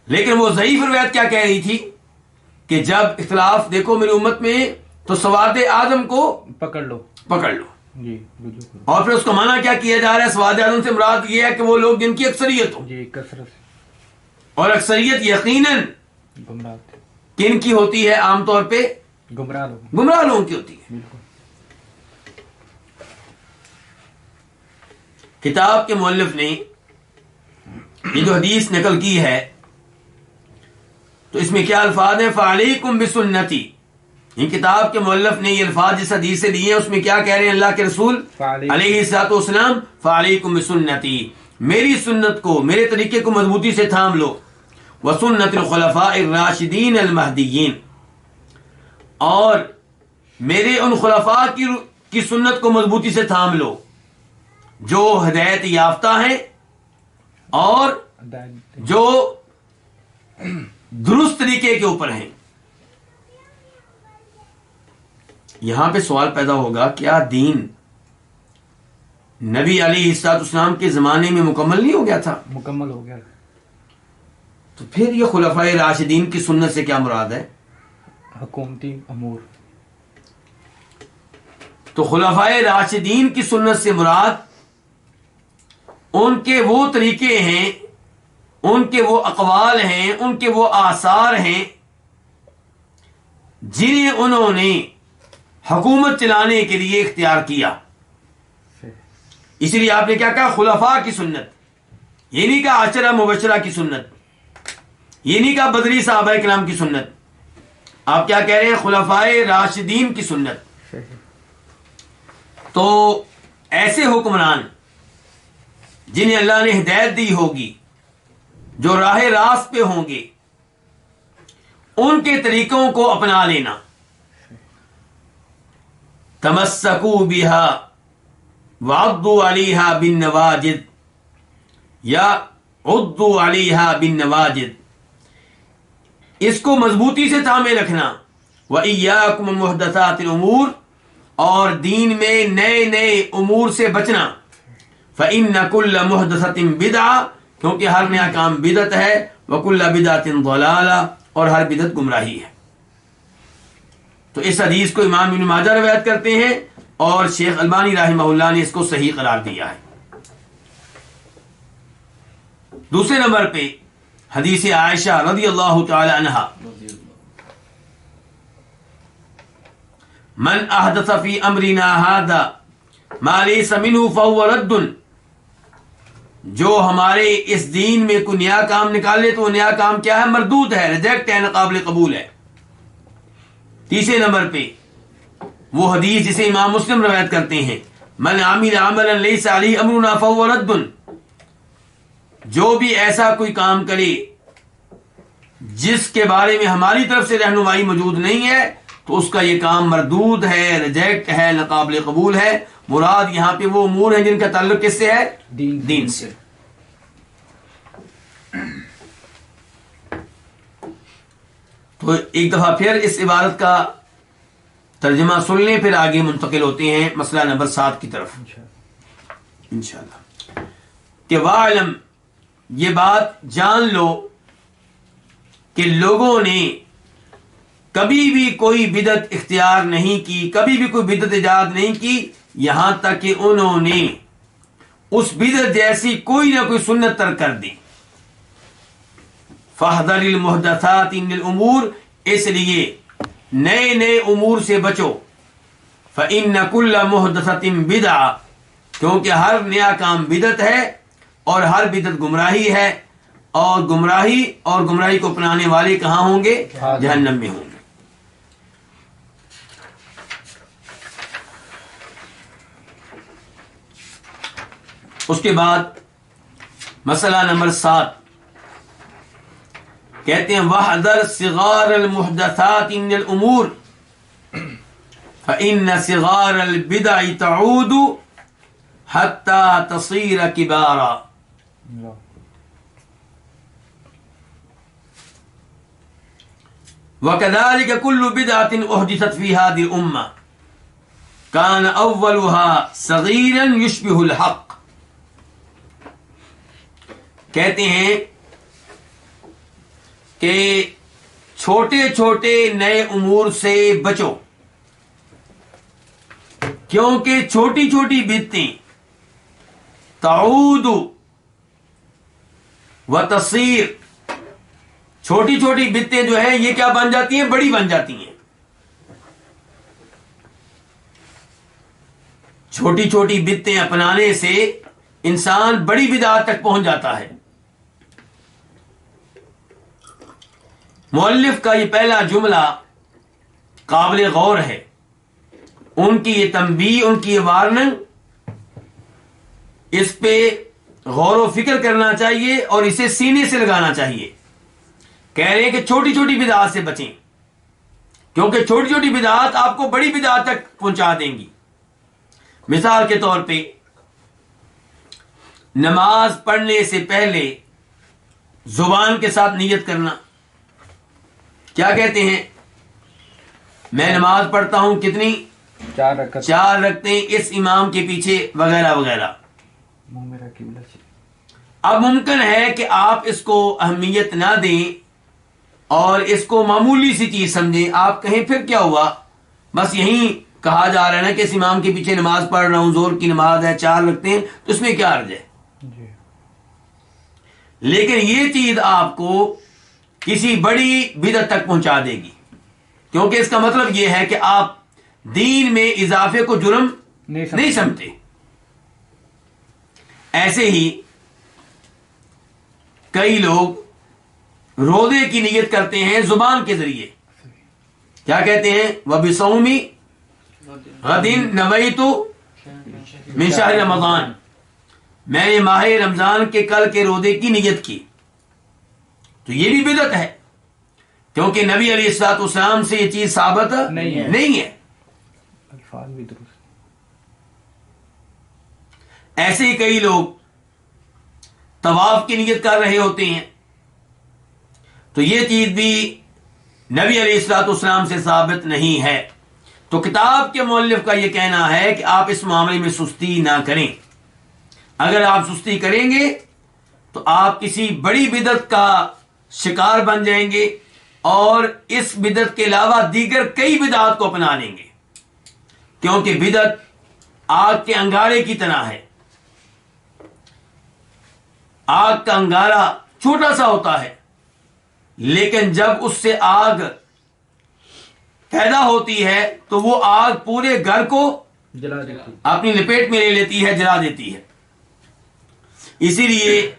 لیکن وہ ضعیف روایت کیا کہہ رہی تھی کہ جب اختلاف دیکھو میری امت میں تو سواد اعظم کو پکڑ لو جی، اور پھر اس کا معنی کیا کیا جا رہا ہے؟ سواد اعظم سے مراد یہ ہے کہ وہ لوگ جن کی اکثریت ہو جی، کثرت سے. اور اکثریت یقیناً گمراہ کن کی ہوتی ہے؟ عام طور پہ گمراہ لوگوں کی ہوتی ہے. بالکل. کتاب کے مؤلف نے یہ جو حدیث نقل کی ہے تو اس میں کیا الفاظ ہیں؟ فعلیکم بسنتی. ان کتاب کے مؤلف نے یہ الفاظ جس حدیث سے لیے ہیں اس میں کیا کہہ رہے ہیں اللہ کے رسول علیہ الصلوۃ والسلام؟ فعلیکم بسنتی، میری سنت کو، میرے طریقے کو مضبوطی سے تھام لو. وسنت الخلفاء الراشدین المہدیین، اور میرے ان خلفاء کی سنت کو مضبوطی سے تھام لو جو ہدایت یافتہ ہیں اور جو درست طریقے کے اوپر ہیں. یہاں پہ سوال پیدا ہوگا، کیا دین نبی علیہ الصلوۃ والسلام کے زمانے میں مکمل نہیں ہو گیا تھا؟ مکمل ہو گیا. تو پھر یہ خلفائے راشدین کی سنت سے کیا مراد ہے؟ حکومتی امور. تو خلفائے راشدین کی سنت سے مراد ان کے وہ طریقے ہیں، ان کے وہ اقوال ہیں، ان کے وہ آثار ہیں جنہیں انہوں نے حکومت چلانے کے لیے اختیار کیا. اس لیے آپ نے کیا کہا؟ خلفاء کی سنت. یہ نہیں کہا عشرہ مبشرہ کی سنت، یہ نہیں کہا بدری صحابہ کرام کی سنت. آپ کیا کہہ رہے ہیں؟ خلفائے راشدین کی سنت. تو ایسے حکمران جنہیں اللہ نے ہدایت دی ہوگی، جو راہ راست پہ ہوں گے، ان کے طریقوں کو اپنا لینا. تمسکوا بها وعضوا علیہا بالنواجد یا عضوا علیہا بالنواجد، اس کو مضبوطی سے تھامے رکھنا. وإیاکم محدثات الامور، اور دین میں نئے نئے امور سے بچنا. فإن كل محدثة بدعہ، کیونکہ ہر نیا کام بدعت ہے. وكل بدعة ضلالہ، اور ہر بدعت گمراہی ہے. تو اس حدیث کو امام ابن ماجہ روایت کرتے ہیں اور شیخ البانی رحمہ اللہ نے اس کو صحیح قرار دیا ہے. دوسرے نمبر پہ حدیث عائشہ رضی اللہ تعالی عنہا، من احدث فی امرنا ھذا ما لیس منہ فہو رد، جو ہمارے اس دین میں کوئی نیا کام نکالے تو وہ نیا کام کیا ہے؟ مردود ہے، ریجیکٹ ہے، ناقابل قبول ہے. تیسرے نمبر پہ وہ حدیث جسے امام مسلم روایت کرتے ہیں، من عمل عملا لیس علیہ امرنا فہو رد، جو بھی ایسا کوئی کام کرے جس کے بارے میں ہماری طرف سے رہنمائی موجود نہیں ہے تو اس کا یہ کام مردود ہے، ریجیکٹ ہے، ناقابل قبول ہے. مراد یہاں پہ وہ امور ہیں جن کا تعلق کس سے ہے؟ دین سے. تو ایک دفعہ پھر اس عبارت کا ترجمہ سن لیں، پھر آگے منتقل ہوتے ہیں مسئلہ نمبر 7 کی طرف انشاءاللہ. کہ وَاعْلَمْ، یہ بات جان لو کہ لوگوں نے کبھی بھی کوئی بدعت اختیار نہیں کی، کبھی بھی کوئی بدعت ایجاد نہیں کی، یہاں تک کہ انہوں نے اس بدعت جیسی کوئی نہ کوئی سنت ترک کر دی. فاحذر المحدثات من الامور، اس لیے نئے نئے امور سے بچو. فإن كل محدثة بدعہ، کیونکہ ہر نیا کام بدعت ہے اور ہر بدعت گمراہی ہے، اور گمراہی کو اپنانے والے کہاں ہوں گے؟ جہنم میں ہوں گے. اس کے بعد مسئلہ نمبر 7 کہتے ہیں وَاحْذَرْ صِغَارَ الْمُحْدَثَاتِ مِنَ الْأُمُورِ فَإِنَّ صِغَارَ الْبِدَعِ تَعُودُ حَتَّى تَصِيرَ كِبَارًا. وَكَذَلِكَ كُلُّ بِدْعَةٍ أُحْدِثَتْ فِي هَذِهِ الْأُمَّةِ، کان اولها صغیرا یشبہ الحق. کہتے ہیں کہ چھوٹے چھوٹے نئے امور سے بچو، کیونکہ چھوٹی چھوٹی بدعتیں تعود و تصیر، چھوٹی چھوٹی بدعتیں جو ہیں یہ کیا بن جاتی ہیں؟ بڑی بن جاتی ہیں. چھوٹی چھوٹی بدعتیں اپنانے سے انسان بڑی بدعت تک پہنچ جاتا ہے. مؤلف کا یہ پہلا جملہ قابل غور ہے. ان کی یہ تنبیہ، ان کی یہ وارننگ، اس پہ غور و فکر کرنا چاہیے اور اسے سینے سے لگانا چاہیے. کہہ رہے ہیں کہ چھوٹی چھوٹی بدعات سے بچیں، کیونکہ چھوٹی چھوٹی بدعات آپ کو بڑی بدعات تک پہنچا دیں گی. مثال کے طور پہ نماز پڑھنے سے پہلے زبان کے ساتھ نیت کرنا. کیا کہتے ہیں؟ میں نماز پڑھتا ہوں کتنی؟ 4 رکعتیں اس امام کے پیچھے، وغیرہ وغیرہ. اب ممکن ہے کہ آپ اس کو اہمیت نہ دیں اور اس کو معمولی سی چیز سمجھیں. آپ کہیں پھر کیا ہوا، بس یہیں کہا جا رہا ہے نا کہ اس امام کے پیچھے نماز پڑھ رہا ہوں، زور کی نماز ہے، 4 رکعتیں، تو اس میں کیا عرض ہے؟ لیکن یہ چیز آپ کو کسی بڑی بدعت تک پہنچا دے گی، کیونکہ اس کا مطلب یہ ہے کہ آپ دین میں اضافے کو جرم نہیں سمجھتے. ایسے ہی کئی لوگ روزے کی نیت کرتے ہیں زبان کے ذریعے. کیا کہتے ہیں؟ وَبِصَوْمِ غَدٍ نَوَيْتُ مِنْ شَهْرِ رمضان، میں نے ماہ رمضان کے کل کے روزے کی نیت کی. تو یہ بھی بدعت ہے، کیونکہ نبی علیہ الصلوۃ والسلام سے یہ چیز ثابت نہیں ہے. الفاظ بھی درست. ایسے ہی کئی لوگ طواف کی نیت کر رہے ہوتے ہیں، تو یہ چیز بھی نبی علیہ الصلوۃ والسلام سے ثابت نہیں ہے. تو کتاب کے مؤلف کا یہ کہنا ہے کہ آپ اس معاملے میں سستی نہ کریں. اگر آپ سستی کریں گے تو آپ کسی بڑی بدعت کا شکار بن جائیں گے اور اس بدعت کے علاوہ دیگر کئی بدعات کو اپنا لیں گے، کیونکہ بدعت آگ کے انگارے کی طرح ہے. آگ کا انگارہ چھوٹا سا ہوتا ہے، لیکن جب اس سے آگ پیدا ہوتی ہے تو وہ آگ پورے گھر کو جلا دیتی، اپنی لپیٹ میں لے لیتی ہے، جلا دیتی ہے. اسی لیے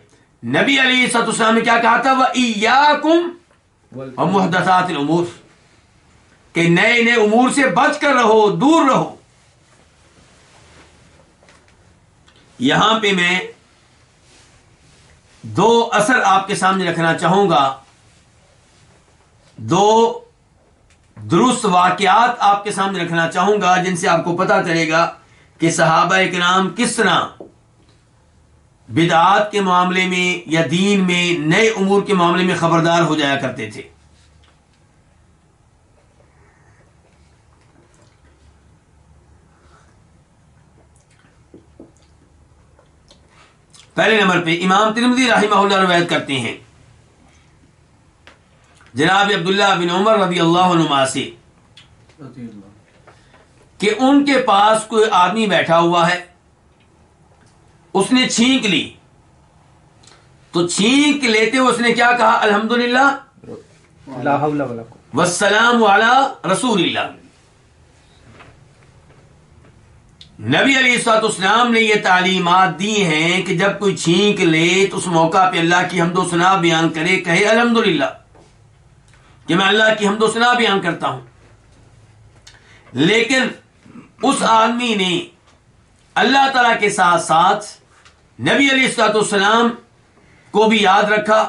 نبی علیہ الصلوۃ والسلام نے کیا کہا تھا؟ وَإِيَّاكُمْ وَمُحْدَثَاتِ الْأُمُورِ، کہ نئے نئے امور سے بچ کر رہو، دور رہو. یہاں پہ میں 2 اثر آپ کے سامنے رکھنا چاہوں گا، 2 درست واقعات آپ کے سامنے رکھنا چاہوں گا، جن سے آپ کو پتہ چلے گا کہ صحابہ کرام کس طرح بدعات کے معاملے میں یا دین میں نئے امور کے معاملے میں خبردار ہو جایا کرتے تھے. پہلے نمبر پہ امام ترمذی رحمہ اللہ روایت کرتے ہیں جناب عبداللہ بن عمر رضی اللہ عنہما سے کہ ان کے پاس کوئی آدمی بیٹھا ہوا ہے، اس نے چھینک لی، تو چھینک لیتے ہوئے اس نے کیا کہا؟ الحمدللہ لا حول ولا قوة والسلام علی رسول اللہ. نبی علیہ الصلوۃ والسلام نے یہ تعلیمات دی ہیں کہ جب کوئی چھینک لے تو اس موقع پہ اللہ کی حمد و ثنا بیان کرے، کہے الحمدللہ کہ میں اللہ کی حمد و ثنا بیان کرتا ہوں. لیکن اس آدمی نے اللہ تعالیٰ کے ساتھ ساتھ نبی علیہ الصلوۃ والسلام کو بھی یاد رکھا،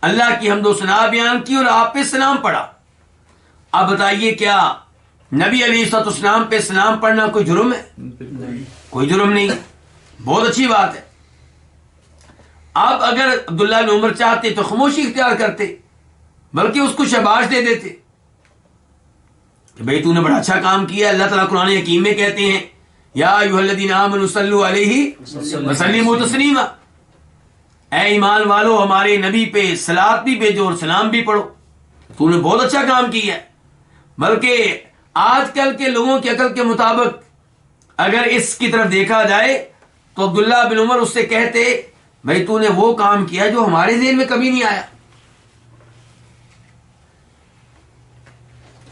اللہ کی حمد و ثنا بیان کی اور آپ پہ سلام پڑھا. اب بتائیے کیا نبی علیہ الصلوۃ والسلام پہ سلام پڑھنا کوئی جرم ہے؟ کوئی جرم نہیں. بہت اچھی بات ہے. اب اگر عبداللہ بن عمر چاہتے تو خاموشی اختیار کرتے، بلکہ اس کو شاباش دے دیتے، کہ بھئی تو نے بڑا اچھا کام کیا. اللہ تعالیٰ قرآن حکیم میں کہتے ہیں یا ایھا الذین آمنوا صلوا علیہ وسلموا تسلیما، اے ایمان والو ہمارے نبی پہ صلاۃ بھی بھیجو اور سلام بھی پڑھو. تو نے بہت اچھا کام کیا ہے. بلکہ آج کل کے لوگوں کی عقل کے مطابق اگر اس کی طرف دیکھا جائے تو عبداللہ بن عمر اس سے کہتے بھئی تو نے وہ کام کیا جو ہمارے ذہن میں کبھی نہیں آیا،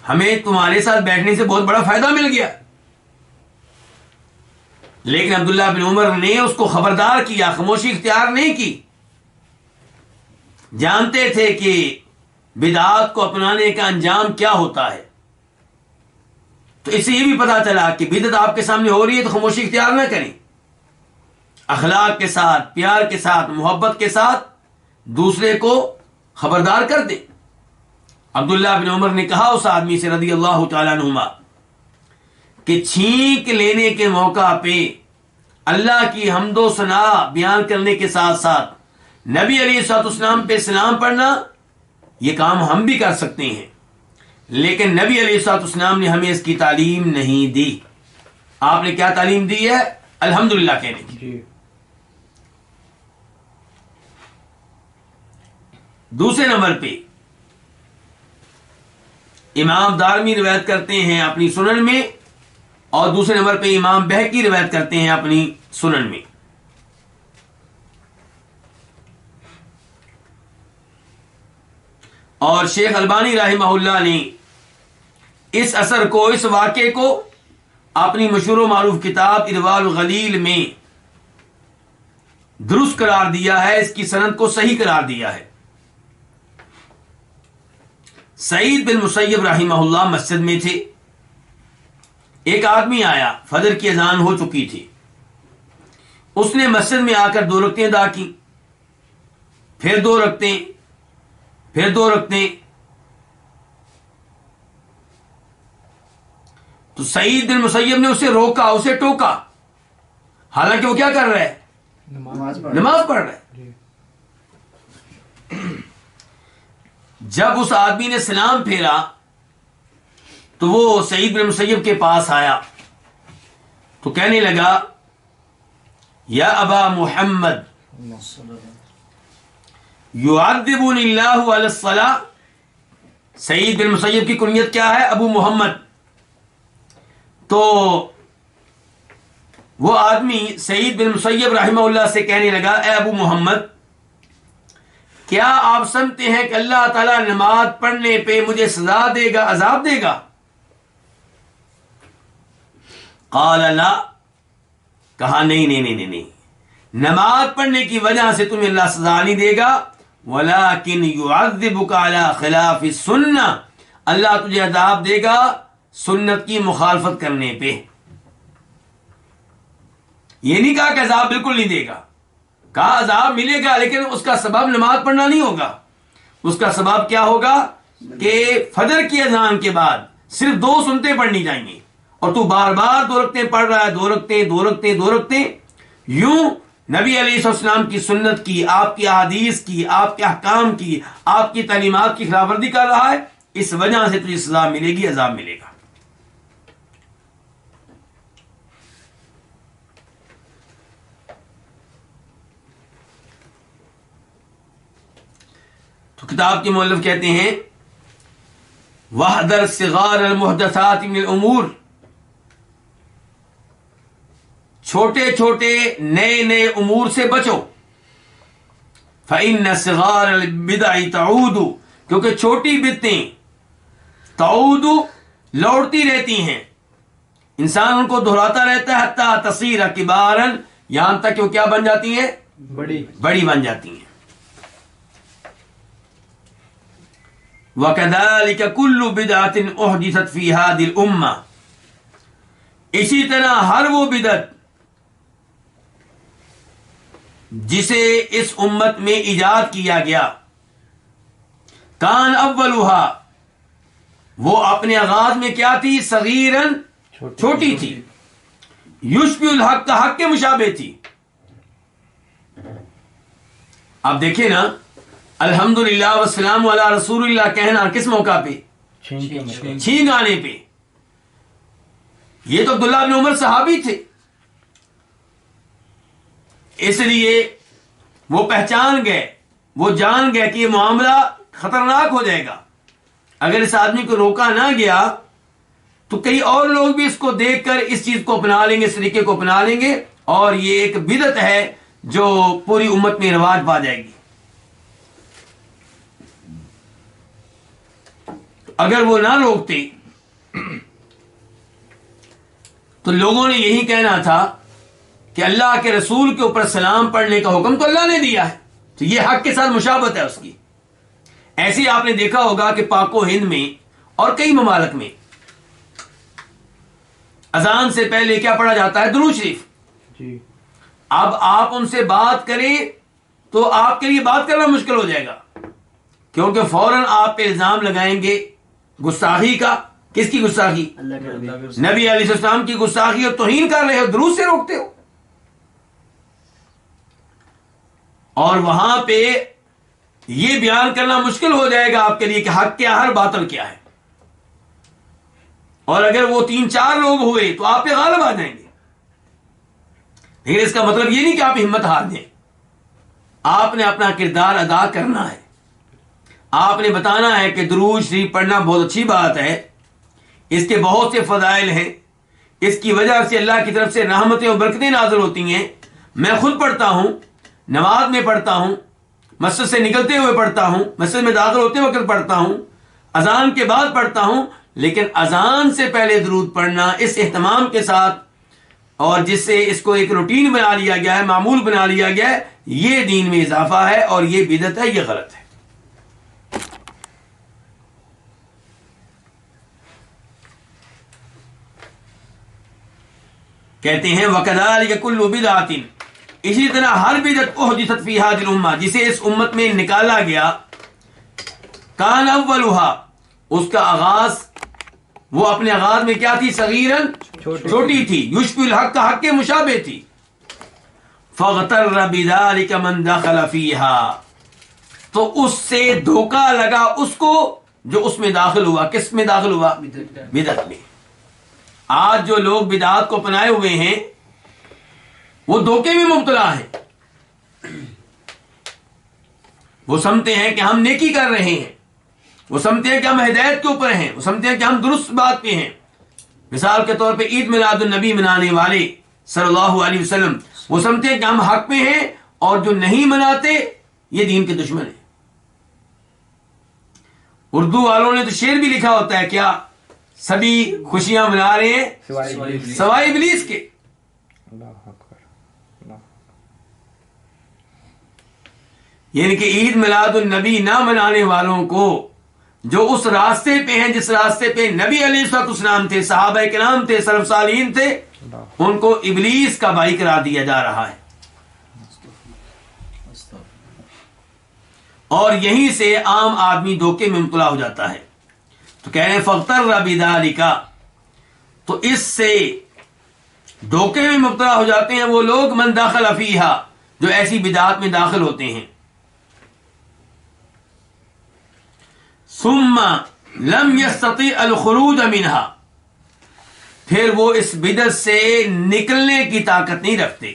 ہمیں تمہارے ساتھ بیٹھنے سے بہت بڑا فائدہ مل گیا. لیکن عبداللہ بن عمر نے اس کو خبردار کیا، خاموشی اختیار نہیں کی. جانتے تھے کہ بدعات کو اپنانے کا انجام کیا ہوتا ہے. تو اس سے یہ بھی پتا چلا کہ بدعت آپ کے سامنے ہو رہی ہے تو خاموشی اختیار نہ کریں، اخلاق کے ساتھ، پیار کے ساتھ، محبت کے ساتھ دوسرے کو خبردار کر دیں. عبداللہ بن عمر نے کہا اس آدمی سے رضی اللہ تعالیٰ عنہما کہ چھینک لینے کے موقع پہ اللہ کی حمد و ثنا بیان کرنے کے ساتھ ساتھ نبی علیہ الصلوۃ والسلام پہ سلام پڑھنا یہ کام ہم بھی کر سکتے ہیں، لیکن نبی علیہ الصلوۃ والسلام نے ہمیں اس کی تعلیم نہیں دی. آپ نے کیا تعلیم دی ہے؟ الحمدللہ کہنے کی. جی. دوسرے نمبر پہ امام دارمی روایت کرتے ہیں اپنی سنن میں، اور دوسرے نمبر پہ امام بہقی روایت کرتے ہیں اپنی سنن میں. اور شیخ البانی رحمہ اللہ نے اس اثر کو، اس واقعے کو اپنی مشہور و معروف کتاب ارواء الغلیل میں درست قرار دیا ہے، اس کی سند کو صحیح قرار دیا ہے. سعید بن مسیب رحمہ اللہ مسجد میں تھے. ایک آدمی آیا، فجر کی اذان ہو چکی تھی. اس نے مسجد میں آ کر 2 رکعتیں ادا کی، پھر 2 رکعتیں، پھر 2 رکعتیں. تو سعید بن مسیب نے اسے روکا، اسے ٹوکا، حالانکہ وہ کیا کر رہا ہے؟ نماز پڑھ رہا ہے. جی. جب اس آدمی نے سلام پھیرا تو وہ سعید بن مسیب کے پاس آیا تو کہنے لگا یا ابا محمد یعذبنی اللہ علی الصلاۃ. سعید بن مسیب کی کنیت کیا ہے؟ ابو محمد. تو وہ آدمی سعید بن مسیب رحمہ اللہ سے کہنے لگا اے ابو محمد، کیا آپ سمجھتے ہیں کہ اللہ تعالیٰ نماز پڑھنے پہ مجھے سزا دے گا، عذاب دے گا؟ قال لا، کہا نہیں، نماز پڑھنے کی وجہ سے تمہیں اللہ سزا نہیں دے گا، ولکن یعذبک علی خلاف السنہ، اللہ تجھے عذاب دے گا سنت کی مخالفت کرنے پہ. یہ نہیں کہا کہ عذاب بالکل نہیں دے گا، کہا عذاب ملے گا لیکن اس کا سبب نماز پڑھنا نہیں ہوگا. اس کا سبب کیا ہوگا کہ فجر کی اذان کے بعد صرف 2 سنتیں پڑھنی جائیں گی اور تو بار بار 2 رکعتیں پڑھ رہا ہے، 2 رکعتیں. یوں نبی علیہ السلام کی سنت کی، آپ کی احادیث کی، آپ کے احکام کی، آپ کی تعلیمات کی خلاف ورزی کر رہا ہے. اس وجہ سے تجھے سزا ملے گی، عذاب ملے گا. تو کتاب کے مؤلف کہتے ہیں وَاحْذَرْ صِغَارَ الْمُحْدَثَاتِ مِنَ الْأُمُورِ، چھوٹے چھوٹے نئے امور سے بچو. فَإِنَّ صِغَارَ الْبِدْعِ تَعُودُ، کیونکہ چھوٹی بدعتیں تعود لوٹتی رہتی ہیں، انسان ان کو دہراتا رہتا ہے، حتیٰ تصیر کبارا، یہاں تک کہ وہ کیا بن جاتی ہیں؟ بڑی بن جاتی ہیں. وَكَذَلِكَ كُلُّ بِدْعَةٍ أُحْدِثَتْ فِي هَذِهِ الْأُمَّةِ، اسی طرح ہر وہ بدعت جسے اس امت میں ایجاد کیا گیا، کان اولها، وہ اپنے آغاز میں کیا تھی؟ صغیراً، چھوٹی تھی، یشبہ الحق، حق کے مشابہ تھی. آپ دیکھیں نا، الحمدللہ والسلام علی رسول اللہ کہنا کس موقع پہ؟ چھینک آنے پہ. یہ تو عبداللہ بن عمر صحابی تھے، اس لیے وہ پہچان گئے، وہ جان گئے کہ یہ معاملہ خطرناک ہو جائے گا، اگر اس آدمی کو روکا نہ گیا تو کئی اور لوگ بھی اس کو دیکھ کر اس چیز کو اپنا لیں گے، اس طریقے کو اپنا لیں گے، اور یہ ایک بدعت ہے جو پوری امت میں رواج پا جائے گی۔ اگر وہ نہ روکتے تو لوگوں نے یہی کہنا تھا کہ اللہ کے رسول کے اوپر سلام پڑھنے کا حکم تو اللہ نے دیا ہے، تو یہ حق کے ساتھ مشابہت ہے اس کی۔ ایسے ہی آپ نے دیکھا ہوگا کہ پاک و ہند میں اور کئی ممالک میں اذان سے پہلے کیا پڑھا جاتا ہے؟ درود شریف۔ جی اب آپ ان سے بات کریں تو آپ کے لیے بات کرنا مشکل ہو جائے گا، کیونکہ فوراً آپ پہ الزام لگائیں گے گستاخی کا۔ کس کی گستاخی؟ نبی علیہ السلام کی گستاخی اور توہین کر رہے ہو، درود سے روکتے ہو۔ اور وہاں پہ یہ بیان کرنا مشکل ہو جائے گا آپ کے لیے کہ حق کیا ہے اور باطل کیا ہے، اور اگر وہ 3-4 لوگ ہوئے تو آپ پہ غالب آ جائیں گے۔ لیکن اس کا مطلب یہ نہیں کہ آپ ہمت ہار دیں، آپ نے اپنا کردار ادا کرنا ہے، آپ نے بتانا ہے کہ درود شریف پڑھنا بہت اچھی بات ہے، اس کے بہت سے فضائل ہیں، اس کی وجہ سے اللہ کی طرف سے رحمتیں اور برکتیں نازل ہوتی ہیں۔ میں خود پڑھتا ہوں، نماز میں پڑھتا ہوں، مسجد سے نکلتے ہوئے پڑھتا ہوں، مسجد میں داخل ہوتے وقت پڑھتا ہوں، اذان کے بعد پڑھتا ہوں، لیکن اذان سے پہلے درود پڑھنا اس اہتمام کے ساتھ اور جس سے اس کو ایک روٹین بنا لیا گیا ہے، معمول بنا لیا گیا ہے، یہ دین میں اضافہ ہے اور یہ بدعت ہے، یہ غلط ہے۔ کہتے ہیں وَكَذَلِكَ كُلُّ بِدْعَةٍ، اسی طرح ہر بدعت احدثت فی هذه الامہ، جسے اس امت میں نکالا گیا، کان اولها، اس کا آغاز، وہ اپنے آغاز میں کیا تھی؟ صغیراً، چھوٹی تھی، یشبہ الحق، کا حق کے مشابہ تھی، فاغتر بذلك من دخل فیها، تو اس سے دھوکہ لگا اس کو جو اس میں داخل ہوا۔ کس میں داخل ہوا؟ بدعت میں۔ آج جو لوگ بدعات کو اپنائے ہوئے ہیں وہ دھوکے میں مبتلا ہیں، وہ سمجھتے ہیں کہ ہم نیکی کر رہے ہیں، وہ سمجھتے ہیں کہ ہم ہدایت کے اوپر ہیں، وہ سمجھتے ہیں کہ ہم درست بات پہ ہیں۔ مثال کے طور پہ عید میلاد النبی منانے والے صلی اللہ علیہ وسلم، وہ سمجھتے ہیں کہ ہم حق پہ ہیں، اور جو نہیں مناتے یہ دین کے دشمن ہیں۔ اردو والوں نے تو شعر بھی لکھا ہوتا ہے، کیا؟ سبھی خوشیاں منا رہے ہیں سوائے ابلیس کے۔ اللہ اکبر، اللہ۔ یعنی کہ عید میلاد النبی نہ منانے والوں کو، جو اس راستے پہ ہیں جس راستے پہ نبی علیہ السلام تھے، صحابہ کرام تھے، سلف صالحین تھے، ان کو ابلیس کا بھائی قرار دیا جا رہا ہے۔ اور یہیں سے عام آدمی دھوکے میں مبتلا ہو جاتا ہے۔ تو کہہ رہے ہیں فاغتر بذلک، تو اس سے دھوکے میں مبتلا ہو جاتے ہیں وہ لوگ، من دخل فیہا، جو ایسی بدعات میں داخل ہوتے ہیں، ثم لم یستطیع الخروج منہا، پھر وہ اس بدعت سے نکلنے کی طاقت نہیں رکھتے۔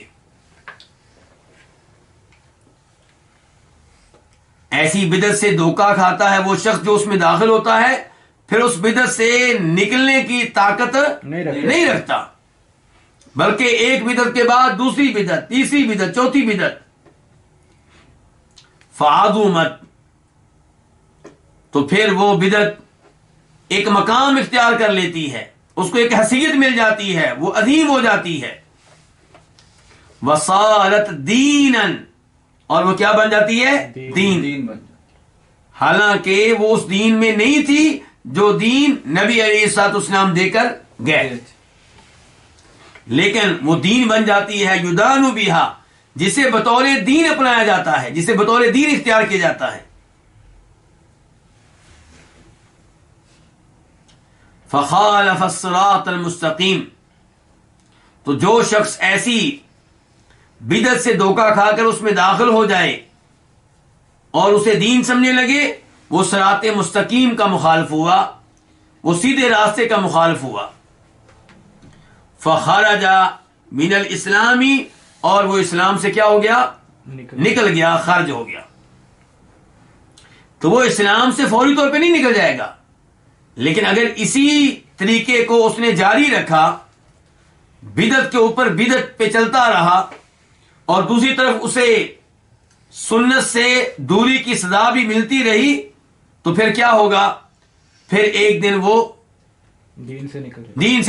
ایسی بدعت سے دھوکہ کھاتا ہے وہ شخص جو اس میں داخل ہوتا ہے، پھر اس بدعت سے نکلنے کی طاقت نہیں رکھتا، بلکہ ایک بدعت کے بعد دوسری بدعت، تیسری بدعت، چوتھی بدعت، فعظمت، تو پھر وہ بدعت ایک مقام اختیار کر لیتی ہے، اس کو ایک حیثیت مل جاتی ہے، وہ عظیم ہو جاتی ہے، وصارت دینا، اور وہ کیا بن جاتی ہے؟ دین، حالانکہ وہ اس دین میں نہیں تھی جو دین نبی علیہ السلام دے کر گئے، لیکن وہ دین بن جاتی ہے، یدان بہا، جسے بطور دین اپنایا جاتا ہے، جسے بطور دین اختیار کیا جاتا ہے۔ فخالف الصراط المستقیم، تو جو شخص ایسی بدعت سے دھوکہ کھا کر اس میں داخل ہو جائے اور اسے دین سمجھنے لگے، وہ صراط مستقیم کا مخالف ہوا، وہ سیدھے راستے کا مخالف ہوا۔ فخرج من الاسلامی، اور وہ اسلام سے کیا ہو گیا؟ نکل گیا، خارج ہو گیا. تو وہ اسلام سے فوری طور پہ نہیں نکل جائے گا، لیکن اگر اسی طریقے کو اس نے جاری رکھا، بدعت کے اوپر بدعت پہ چلتا رہا، اور دوسری طرف اسے سنت سے دوری کی سزا بھی ملتی رہی، تو پھر کیا ہوگا؟ پھر ایک دن وہ دین سے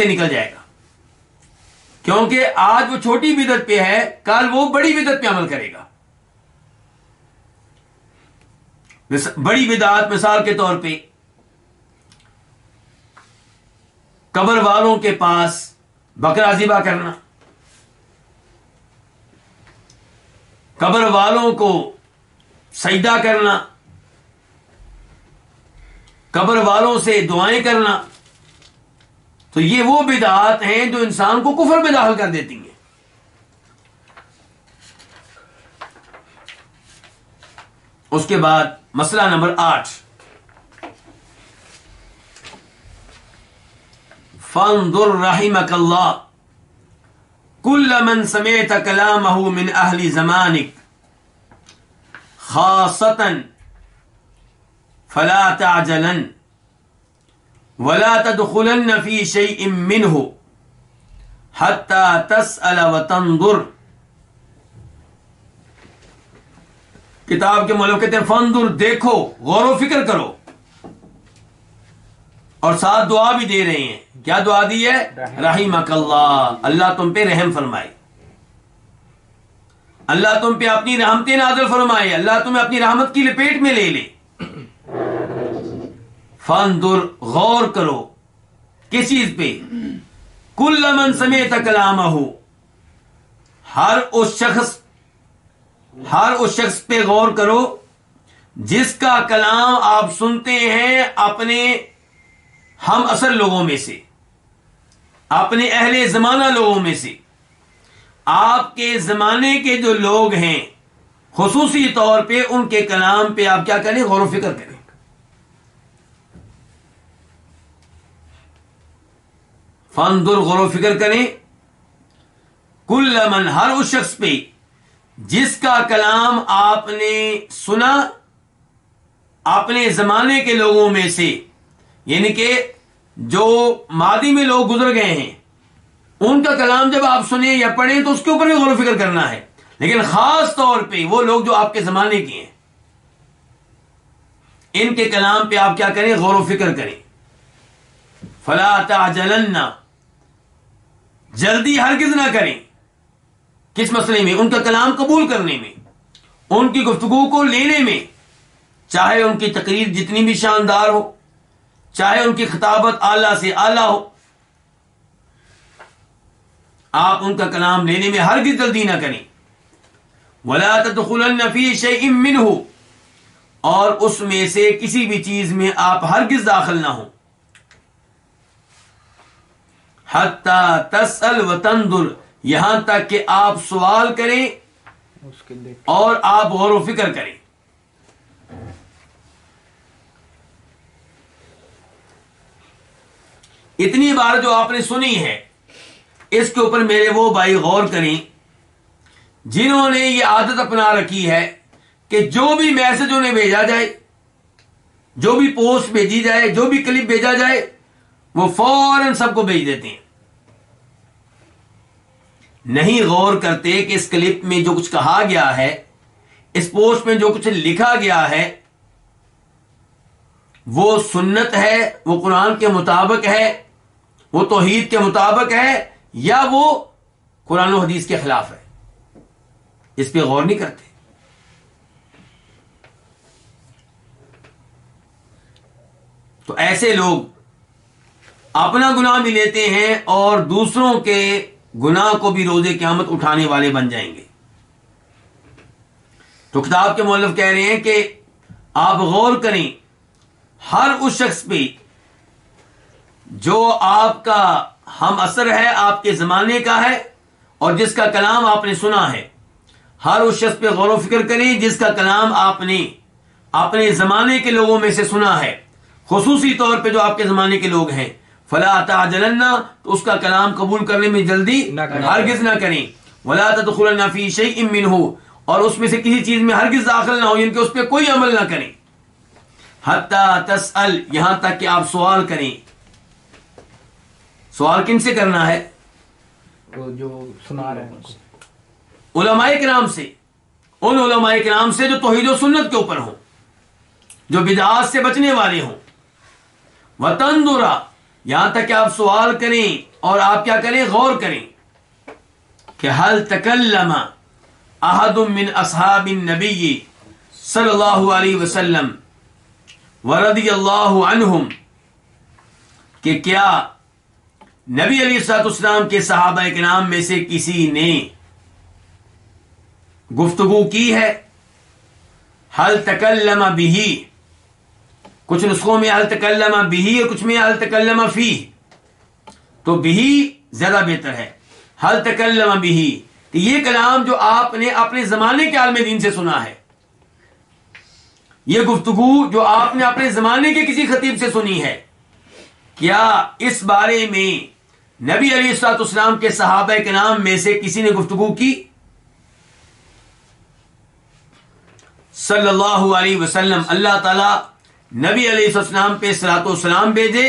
نکل جائے گا. کیونکہ آج وہ چھوٹی بدعت پہ ہے، کل وہ بڑی بدعت پہ عمل کرے گا. بڑی بدعت مثال کے طور پہ قبر والوں کے پاس بکرا ذبح کرنا، قبر والوں کو سجدہ کرنا، قبر والوں سے دعائیں کرنا، تو یہ وہ بدعات ہیں جو انسان کو کفر میں داخل کر دیتی ہیں. اس کے بعد مسئلہ نمبر 8، فانظر رحمك الله كل من سمعت كلامه من اهل زمانك خاصة فلا تعجلن ولا تدخلن في شيء منه حتى تسأل وتنظر. کتاب کے مولوی کہتے ہیں فانظر، دیکھو، غور و فکر کرو، اور ساتھ دعا بھی دے رہے ہیں. کیا دعا دی ہے؟ رحمک اللہ، اللہ تم پہ رحم فرمائے، اللہ تم پہ اپنی رحمتیں نازل فرمائے، اللہ تمہیں اپنی رحمت کی لپیٹ میں لے لے. فانظر، غور کرو، کس چیز پہ؟ کل من سمعت کلامہ، ہر اس شخص پہ غور کرو جس کا کلام آپ سنتے ہیں اپنے ہم اثر لوگوں میں سے، اپنے اہل زمانہ لوگوں میں سے. آپ کے زمانے کے جو لوگ ہیں خصوصی طور پہ ان کے کلام پہ آپ کیا کریں؟ غور و فکر کریں. فانظر، غور و فکر کریں. کل من، ہر اس شخص پہ جس کا کلام آپ نے سنا اپنے زمانے کے لوگوں میں سے، یعنی کہ جو ماضی میں لوگ گزر گئے ہیں ان کا کلام جب آپ سنیں یا پڑھیں تو اس کے اوپر بھی غور و فکر کرنا ہے. لیکن خاص طور پہ وہ لوگ جو آپ کے زمانے کے ہیں، ان کے کلام پہ آپ کیا کریں؟ غور و فکر کریں. فلا تعجلن، جلدی ہرگز نہ کریں. کس مسئلے میں؟ ان کا کلام قبول کرنے میں، ان کی گفتگو کو لینے میں، چاہے ان کی تقریر جتنی بھی شاندار ہو، چاہے ان کی خطابت اعلیٰ سے اعلیٰ ہو، آپ ان کا کلام لینے میں ہرگز جلدی نہ کریں. وَلَا تَدْخُلَنَّ فِي شَيْءٍ مِّنْهُ، اور اس میں سے کسی بھی چیز میں آپ ہرگز داخل نہ ہوں. حَتَّى تَسْأَلْ وَتَنْظُرْ، یہاں تک کہ آپ سوال کریں اور آپ غور و فکر کریں. اتنی بار جو آپ نے سنی ہے اس کے اوپر میرے وہ بھائی غور کریں جنہوں نے یہ عادت اپنا رکھی ہے کہ جو بھی میسج انہیں بھیجا جائے، جو بھی پوسٹ بھیجی جائے، جو بھی کلپ بھیجا جائے، وہ فوراً سب کو بھیج دیتے ہیں. نہیں غور کرتے کہ اس کلپ میں جو کچھ کہا گیا ہے، اس پوسٹ میں جو کچھ لکھا گیا ہے، وہ سنت ہے، وہ قرآن کے مطابق ہے، وہ توحید کے مطابق ہے، یا وہ قرآن و حدیث کے خلاف ہے. اس پہ غور نہیں کرتے. تو ایسے لوگ اپنا گناہ بھی لیتے ہیں اور دوسروں کے گناہ کو بھی روز قیامت اٹھانے والے بن جائیں گے. تو کتاب کے مؤلف کہہ رہے ہیں کہ آپ غور کریں ہر اس شخص پہ جو آپ کا ہم اثر ہے، آپ کے زمانے کا ہے، اور جس کا کلام آپ نے سنا ہے. ہر اس شخص پہ غور و فکر کریں جس کا کلام آپ نے اپنے زمانے کے لوگوں میں سے سنا ہے، خصوصی طور پہ جو آپ کے زمانے کے لوگ ہیں. فلا تعجلن، تو اس کا کلام قبول کرنے میں جلدی نہ کریں، ہرگز نہ کریں. ولا تدخلن فی شیء منہ، اور اس میں سے کسی چیز میں ہرگز داخل نہ ہو، یعنی کہ اس پہ کوئی عمل نہ کریں. حتی تسأل، یہاں تک کہ آپ سوال کریں. سوال کن سے کرنا ہے؟ وہ جو سنا رہے ہیں علماء کرام سے، ان علماء کرام سے جو توحید و سنت کے اوپر ہوں، جو بدعات سے بچنے والے ہوں. وتنظرا، یہاں تک کہ آپ سوال کریں اور آپ کیا کریں؟ غور کریں کہ هل تکلم احد من اصحاب النبی صلی اللہ علیہ وسلم ورضی اللہ عنہم، کہ کیا نبی علیہ الصلوۃ والسلام کے صحابہ کرام میں سے کسی نے گفتگو کی ہے؟ هل تکلم به، کچھ نسخوں میں هل تکلم به اور کچھ میں هل تکلم فیہ، تو به زیادہ بہتر ہے. هل تکلم به، کہ یہ کلام جو آپ نے اپنے زمانے کے عالم دین سے سنا ہے، یہ گفتگو جو آپ نے اپنے زمانے کے کسی خطیب سے سنی ہے، کیا اس بارے میں نبی علیہ الصلوۃ والسلام کے صحابہ کرام میں سے کسی نے گفتگو کی؟ صلی اللہ علیہ وسلم، اللہ تعالی نبی علیہ السلام پہ صلاۃ و سلام بھیجے.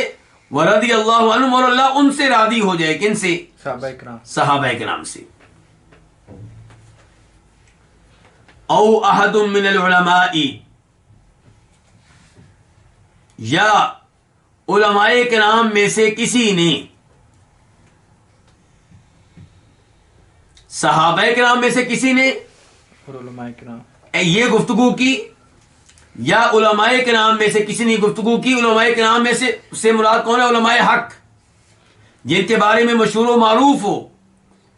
ورضی اللہ عنہم، اور اللہ ان سے راضی ہو جائے. کن سے؟ صحابہ کرام. صحابہ کرام سے. او احد من العلماء، یا علماء کرام میں سے کسی نے، صحابہ کرام میں سے کسی نے اور علماء کرام یہ گفتگو کی، یا علماء کرام میں سے کسی نے گفتگو کی. علماء کرام میں سے مراد کون ہے؟ علماء حق، جن کے بارے میں مشہور و معروف ہو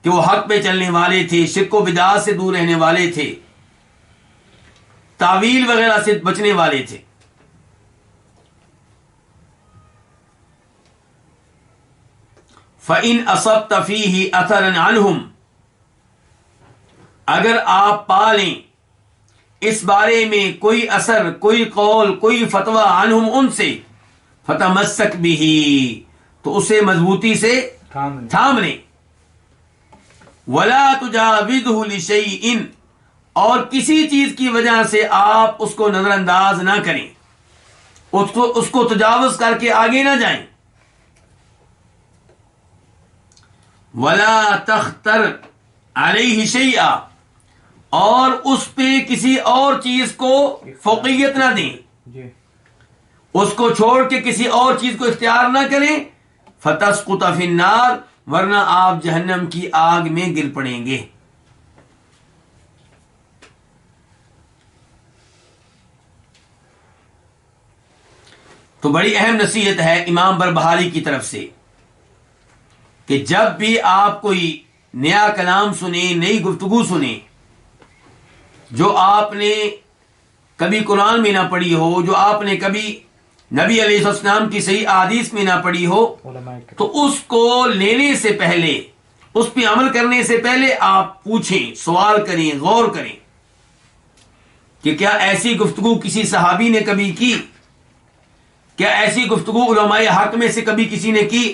کہ وہ حق پہ چلنے والے تھے، شرک و بدعات سے دور رہنے والے تھے، تعویل وغیرہ سے بچنے والے تھے. فَإِنْ أَصَبْتَ فِيهِ أَثَرًا عَنْهُمْ، اگر آپ پالیں اس بارے میں کوئی اثر، کوئی قول، کوئی فتویٰ، عنہم ان سے، فتمسک به، تو اسے مضبوطی سے تھام لیں. ولا تجاوزہ لشیء، اور کسی چیز کی وجہ سے آپ اس کو نظر انداز نہ کریں، اس کو تجاوز کر کے آگے نہ جائیں. ولا تختر علیہ شیئا، اور اس پہ کسی اور چیز کو فوقیت نہ دیں، جی اس کو چھوڑ کے کسی اور چیز کو اختیار نہ کریں. فتسقط فی النار، ورنہ آپ جہنم کی آگ میں گر پڑیں گے. تو بڑی اہم نصیحت ہے امام بربہاری کی طرف سے کہ جب بھی آپ کوئی نیا کلام سنیں، نئی گفتگو سنیں جو آپ نے کبھی قرآن میں نہ پڑھی ہو، جو آپ نے کبھی نبی علیہ السلام کی صحیح احادیث میں نہ پڑھی ہو، تو اس کو لینے سے پہلے، اس پہ عمل کرنے سے پہلے آپ پوچھیں، سوال کریں، غور کریں کہ کیا ایسی گفتگو کسی صحابی نے کبھی کی؟ کیا ایسی گفتگو علماء حق میں سے کبھی کسی نے کی؟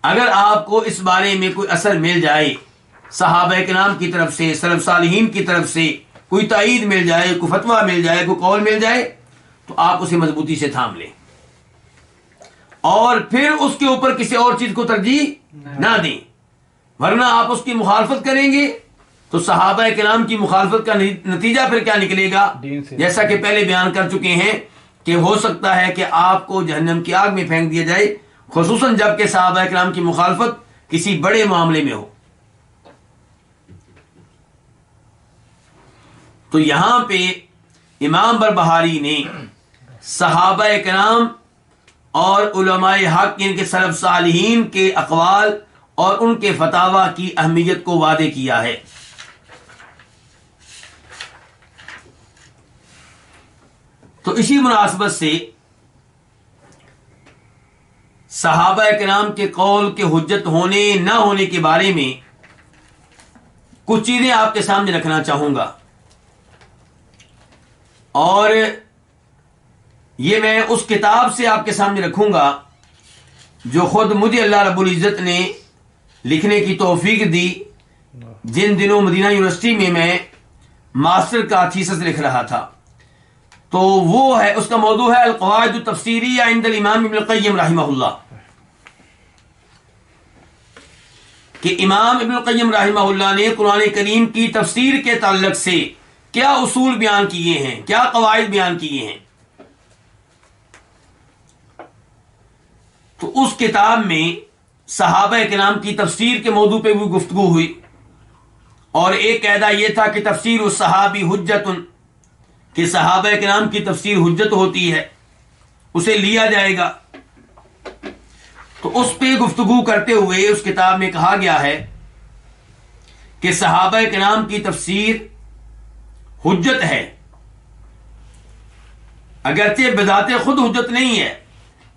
اگر آپ کو اس بارے میں کوئی اثر مل جائے، صحابہ کرام کی طرف سے، سلف صالحین کی طرف سے کوئی تائید مل جائے، کوئی فتویٰ مل جائے، کوئی قول مل جائے، تو آپ اسے مضبوطی سے تھام لیں، اور پھر اس کے اوپر کسی اور چیز کو ترجیح نہ دیں. ورنہ آپ اس کی مخالفت کریں گے تو صحابہ کرام کی مخالفت کا نتیجہ پھر کیا نکلے گا؟ جیسا کہ پہلے بیان کر چکے ہیں کہ ہو سکتا ہے کہ آپ کو جہنم کی آگ میں پھینک دیا جائے، خصوصاً جب کہ صحابہ کرام کی مخالفت کسی بڑے معاملے میں ہو. تو یہاں پہ امام بربہاری نے صحابہ کرام اور علماء حق، ان کے سلف صالحین کے اقوال اور ان کے فتاوی کی اہمیت کو واضح کیا ہے. تو اسی مناسبت سے صحابہ کرام کے قول کے حجت ہونے نہ ہونے کے بارے میں کچھ چیزیں آپ کے سامنے رکھنا چاہوں گا، اور یہ میں اس کتاب سے آپ کے سامنے رکھوں گا جو خود مجھے اللہ رب العزت نے لکھنے کی توفیق دی جن دنوں مدینہ یونیورسٹی میں ماسٹر کا تھیسس لکھ رہا تھا. تو وہ ہے، اس کا موضوع ہے القواعد التفسیریہ عند الامام ابن القیم رحمہ اللہ، کہ امام ابن القیم رحمہ اللہ نے قرآن کریم کی تفسیر کے تعلق سے کیا اصول بیان کیے ہیں، کیا قواعد بیان کیے ہیں. تو اس کتاب میں صحابہ کرام کی تفسیر کے موضوع پہ بھی گفتگو ہوئی، اور ایک قاعدہ یہ تھا کہ تفسیر الصحابی حجت، کہ صحابہ کرام کی تفسیر حجت ہوتی ہے، اسے لیا جائے گا. تو اس پہ گفتگو کرتے ہوئے اس کتاب میں کہا گیا ہے کہ صحابہ کرام کی تفسیر حجت ہے، اگرچہ بذات خود حجت نہیں ہے،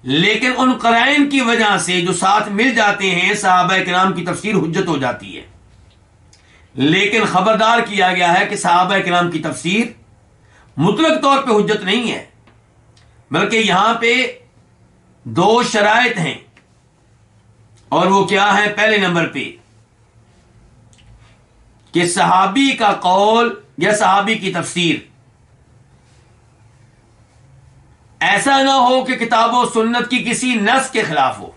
لیکن ان قرائن کی وجہ سے جو ساتھ مل جاتے ہیں صحابہ کرام کی تفسیر حجت ہو جاتی ہے. لیکن خبردار کیا گیا ہے کہ صحابہ کرام کی تفسیر مطلق طور پہ حجت نہیں ہے، بلکہ یہاں پہ دو شرائط ہیں، اور وہ کیا ہے؟ پہلے نمبر پہ کہ صحابی کا قول یا صحابی کی تفسیر ایسا نہ ہو کہ کتاب و سنت کی کسی نص کے خلاف ہو.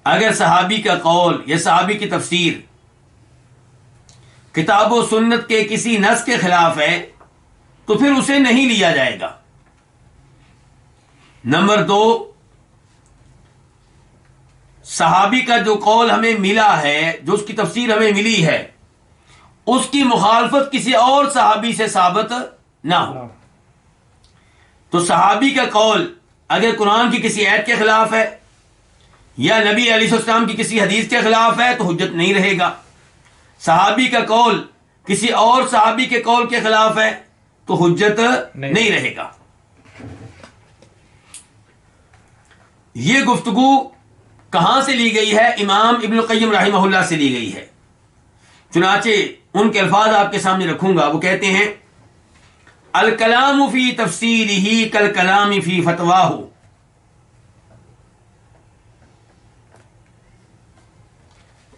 اگر صحابی کا قول یا صحابی کی تفسیر کتاب و سنت کے کسی نص کے خلاف ہے تو پھر اسے نہیں لیا جائے گا. نمبر دو، صحابی کا جو قول ہمیں ملا ہے، جو اس کی تفسیر ہمیں ملی ہے، اس کی مخالفت کسی اور صحابی سے ثابت نہ ہو. تو صحابی کا قول اگر قرآن کی کسی آیت کے خلاف ہے یا نبی علیہ السلام کی کسی حدیث کے خلاف ہے تو حجت نہیں رہے گا. صحابی کا قول کسی اور صحابی کے قول کے خلاف ہے تو حجت نہیں رہے گا. یہ گفتگو کہاں سے لی گئی ہے؟ امام ابن القیم رحمہ اللہ سے لی گئی ہے. چنانچہ ان کے الفاظ آپ کے سامنے رکھوں گا. وہ کہتے ہیں الکلام فی تفسیرہ کالکلام فی فتواہ،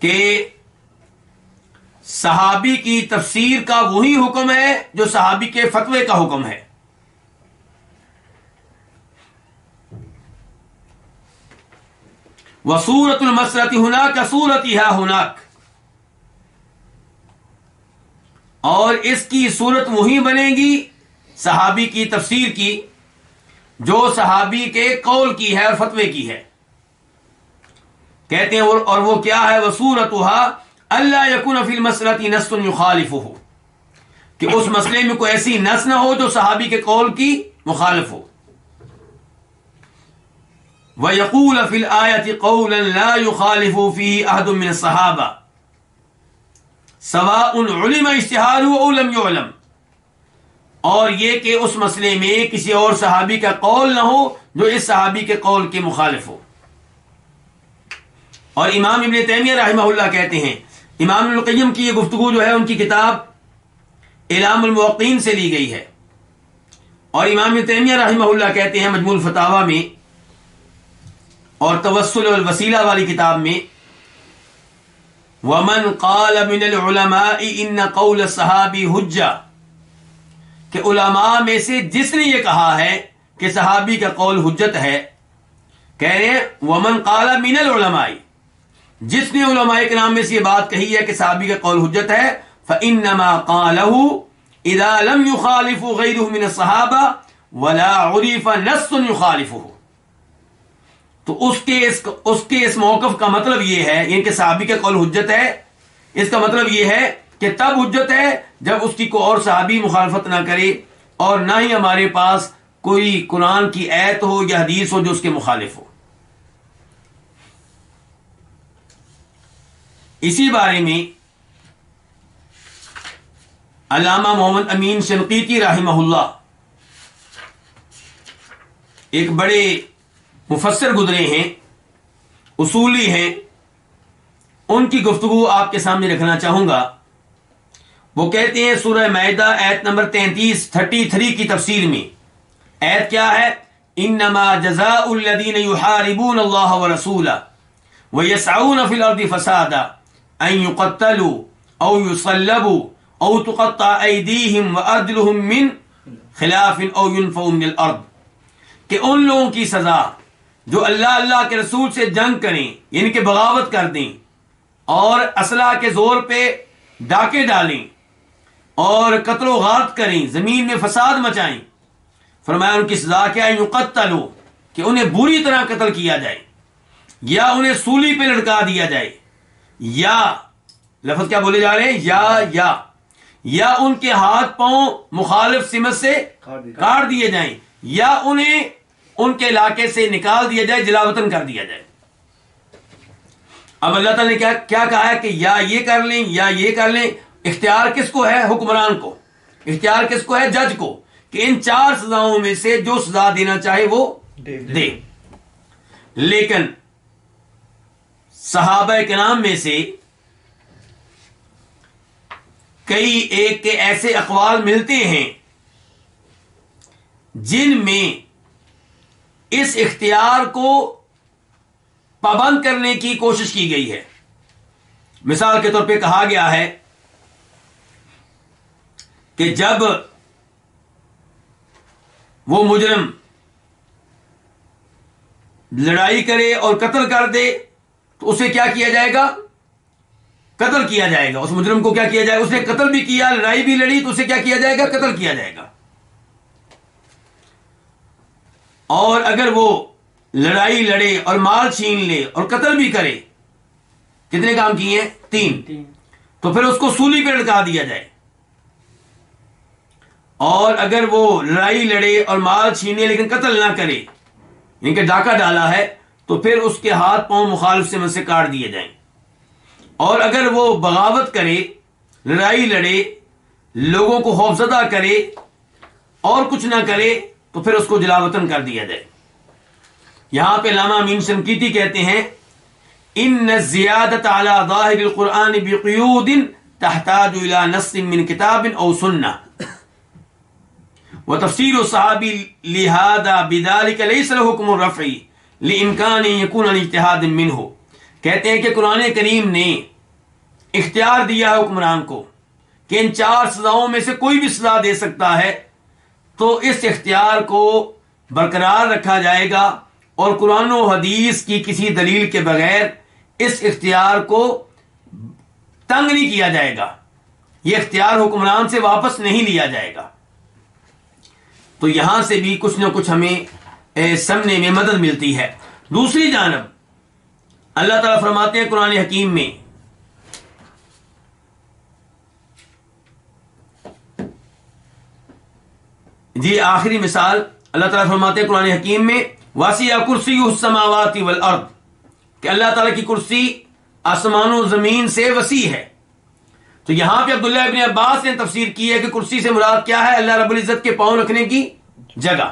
کہ صحابی کی تفسیر کا وہی حکم ہے جو صحابی کے فتوے کا حکم ہے. وصورت المسرۃ ہناک صورتھا ہناک، اور اس کی صورت وہی بنے گی صحابی کی تفسیر کی جو صحابی کے قول کی ہے اور فتوے کی ہے. کہتے ہیں اور وہ کیا ہے؟ وصورتھا اللہ یکون فی المسألۃ نص یخالفہ، کہ اس مسئلے میں کوئی ایسی نص نہ ہو جو صحابی کے قول کی مخالف ہو. وَيَقُولَ فِي الْآيَةِ قَوْلًا لَا يُخَالِفُ فِيهِ أَحَدٌ مِّنَ الصَّحَابَةِ سَوَاءٌ عُلِمَ اجْتِهَادُهُ أَوْ لَمْ يُعْلَمْ، اور یہ کہ اس مسئلے میں کسی اور صحابی کا قول نہ ہو جو اس صحابی کے قول کے مخالف ہو. اور امام ابن تیمیہ رحمہ اللہ کہتے ہیں، امام ابن القیم کی یہ گفتگو جو ہے ان کی کتاب اعلام الموقعین سے لی گئی ہے. اور امام ابن تیمیہ رحمہ اللہ کہتے ہیں مجموع الفتاوی میں اور توسل والوسیلہ والی کتاب میں، وَمَنْ قَالَ مِنَ الْعُلَمَاءِ إِنَّ قَوْلَ الصَّحَابِ حُجَّةٌ، کہ علماء میں سے جس نے یہ کہا ہے کہ صحابی کا قول حجت ہے، کہہ رہے ہیں وَمَنْ قَالَ مِنَ الْعُلَمَاءِ، جس نے علماء کرام میں سے یہ بات کہی ہے کہ صحابی کا قول حجت ہے، فَإِنَّمَا قَالَهُ إِذَا لَمْ يُخَالِفُ غَيْرُهُ مِنَ الصَّحَابَةِ وَلَا عُرِفَ نَصٌّ يُخَالِفُهُ. تو اس کے اس موقف کا مطلب یہ ہے، یعنی کہ صحابی کا قول حجت ہے، اس کا مطلب یہ ہے کہ تب حجت ہے جب اس کی کوئی اور صحابی مخالفت نہ کرے، اور نہ ہی ہمارے پاس کوئی قرآن کی آیت ہو یا حدیث ہو جو اس کے مخالف ہو. اسی بارے میں علامہ محمد امین شنقیطی رحمہ اللہ ایک بڑے مفسر گزرے ہیں، اصولی ہیں، ان کی گفتگو آپ کے سامنے رکھنا چاہوں گا. وہ کہتے ہیں سورہ مائدہ آیت نمبر 33 کی تفسیر میں، آیت کیا ہے؟ انما جزاء الذین یحاربون اللہ ورسولہ ویسعون فی الارض فسادا ان یقتلوا او یصلبوا او تقطع ایدیہم وارجلہم من خلاف او ينفوا من الارض، کہ ان لوگوں کی سزا جو اللہ کے رسول سے جنگ کریں، یعنی کہ بغاوت کر دیں اور اسلحہ کے زور پہ ڈاکے ڈالیں اور قتل و غارت کریں، زمین میں فساد مچائیں، فرمایا ان کی سزا کیا ہے؟ یقتلوا، کہ انہیں بری طرح قتل کیا جائے، یا انہیں سولی پہ لٹکا دیا جائے، یا لفظ کیا بولے جا رہے ہیں؟ یا ان کے ہاتھ پاؤں مخالف سمت سے کاٹ دیے جائیں، یا انہیں ان کے علاقے سے نکال دیا جائے، جلا وطن کر دیا جائے۔ اب اللہ تعالیٰ نے کیا کہا ہے کہ یا یہ کر لیں یا یہ کر لیں۔ اختیار کس کو ہے؟ حکمران کو۔ اختیار کس کو ہے؟ جج کو، کہ ان 4 سزاؤں میں سے جو سزا دینا چاہے وہ دے۔ لیکن صحابہ کرام میں سے کئی ایک کے ایسے اقوال ملتے ہیں جن میں اس اختیار کو پابند کرنے کی کوشش کی گئی ہے۔ مثال کے طور پہ کہا گیا ہے کہ جب وہ مجرم لڑائی کرے اور قتل کر دے تو اسے کیا کیا جائے گا؟ قتل کیا جائے گا۔ اس مجرم کو کیا کیا جائے گا؟ اس نے قتل بھی کیا، لڑائی بھی لڑی، تو اسے کیا کیا جائے گا؟ قتل کیا جائے گا۔ اور اگر وہ لڑائی لڑے اور مال چھین لے اور قتل بھی کرے، کتنے کام کیے ہیں؟ 3، تو پھر اس کو سولی پہ لٹکا دیا جائے۔ اور اگر وہ لڑائی لڑے اور مال چھینے لیکن قتل نہ کرے، یعنی کہ ڈاکہ ڈالا ہے، تو پھر اس کے ہاتھ پاؤں مخالف سمت سے کاٹ دیے جائیں۔ اور اگر وہ بغاوت کرے، لڑائی لڑے، لوگوں کو خوفزدہ کرے اور کچھ نہ کرے، تو پھر اس کو جلا وطن کر دیا جائے۔ یہاں پہ علامہ امین شنقیطی کہتے ہیں ان الزیادۃ علی ظاہر القرآن بقیود تحتاج الی نص من کتاب او سنہ وتفسیر الصحابی لہذا بذلک لیس له حکم الرفع لامکان یکون عن اجتہاد منہ۔ کہتے ہیں کہ قرآن کریم نے اختیار دیا ہے حکمران کو کہ ان 4 سزاؤں میں سے کوئی بھی سزا دے سکتا ہے، تو اس اختیار کو برقرار رکھا جائے گا اور قرآن و حدیث کی کسی دلیل کے بغیر اس اختیار کو تنگ نہیں کیا جائے گا، یہ اختیار حکمران سے واپس نہیں لیا جائے گا۔ تو یہاں سے بھی کچھ نہ کچھ ہمیں سمجھنے میں مدد ملتی ہے۔ دوسری جانب اللہ تعالیٰ فرماتے ہیں قرآن حکیم میں جی آخری مثال اللہ تعالیٰ فرماتے ہیں قرآن حکیم میں واسع کرسیہ السماوات والارض، کہ اللہ تعالیٰ کی کرسی آسمان و زمین سے وسیع ہے۔ تو یہاں پہ عبداللہ ابن عباس نے تفسیر کی ہے کہ کرسی سے مراد کیا ہے؟ اللہ رب العزت کے پاؤں رکھنے کی جگہ،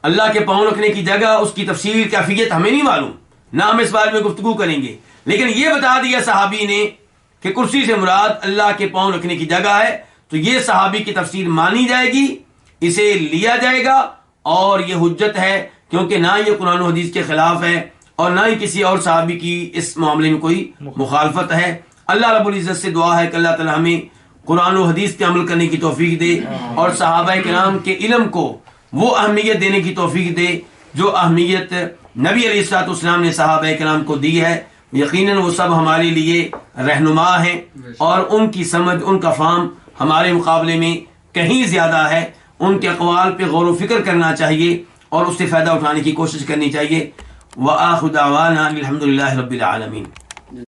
اللہ کے پاؤں رکھنے کی جگہ۔ اس کی تفصیل کیفیت ہمیں نہیں معلوم، نہ ہم اس بارے میں گفتگو کریں گے، لیکن یہ بتا دیا صحابی نے کہ کرسی سے مراد اللہ کے پاؤں رکھنے کی جگہ ہے، تو یہ صحابی کی تفسیر مانی جائے گی، اسے لیا جائے گا، اور یہ حجت ہے، کیونکہ نہ یہ قرآن و حدیث کے خلاف ہے اور نہ ہی کسی اور صحابی کی اس معاملے میں کوئی مخالفت ہے۔ اللہ رب العزت سے دعا ہے کہ اللہ تعالی ہمیں قرآن و حدیث پہ عمل کرنے کی توفیق دے اور صحابہ کرام کے علم کو وہ اہمیت دینے کی توفیق دے جو اہمیت نبی علیہ الصلوۃ والسلام نے صحابہ کرام کو دی ہے۔ یقیناً وہ سب ہمارے لیے رہنما ہیں اور ان کی سمجھ، ان کا فہم ہمارے مقابلے میں کہیں زیادہ ہے۔ ان کے اقوال پہ غور و فکر کرنا چاہیے اور اس سے فائدہ اٹھانے کی کوشش کرنی چاہیے۔ وآخر دعوانا الحمد للہ رب العالمین۔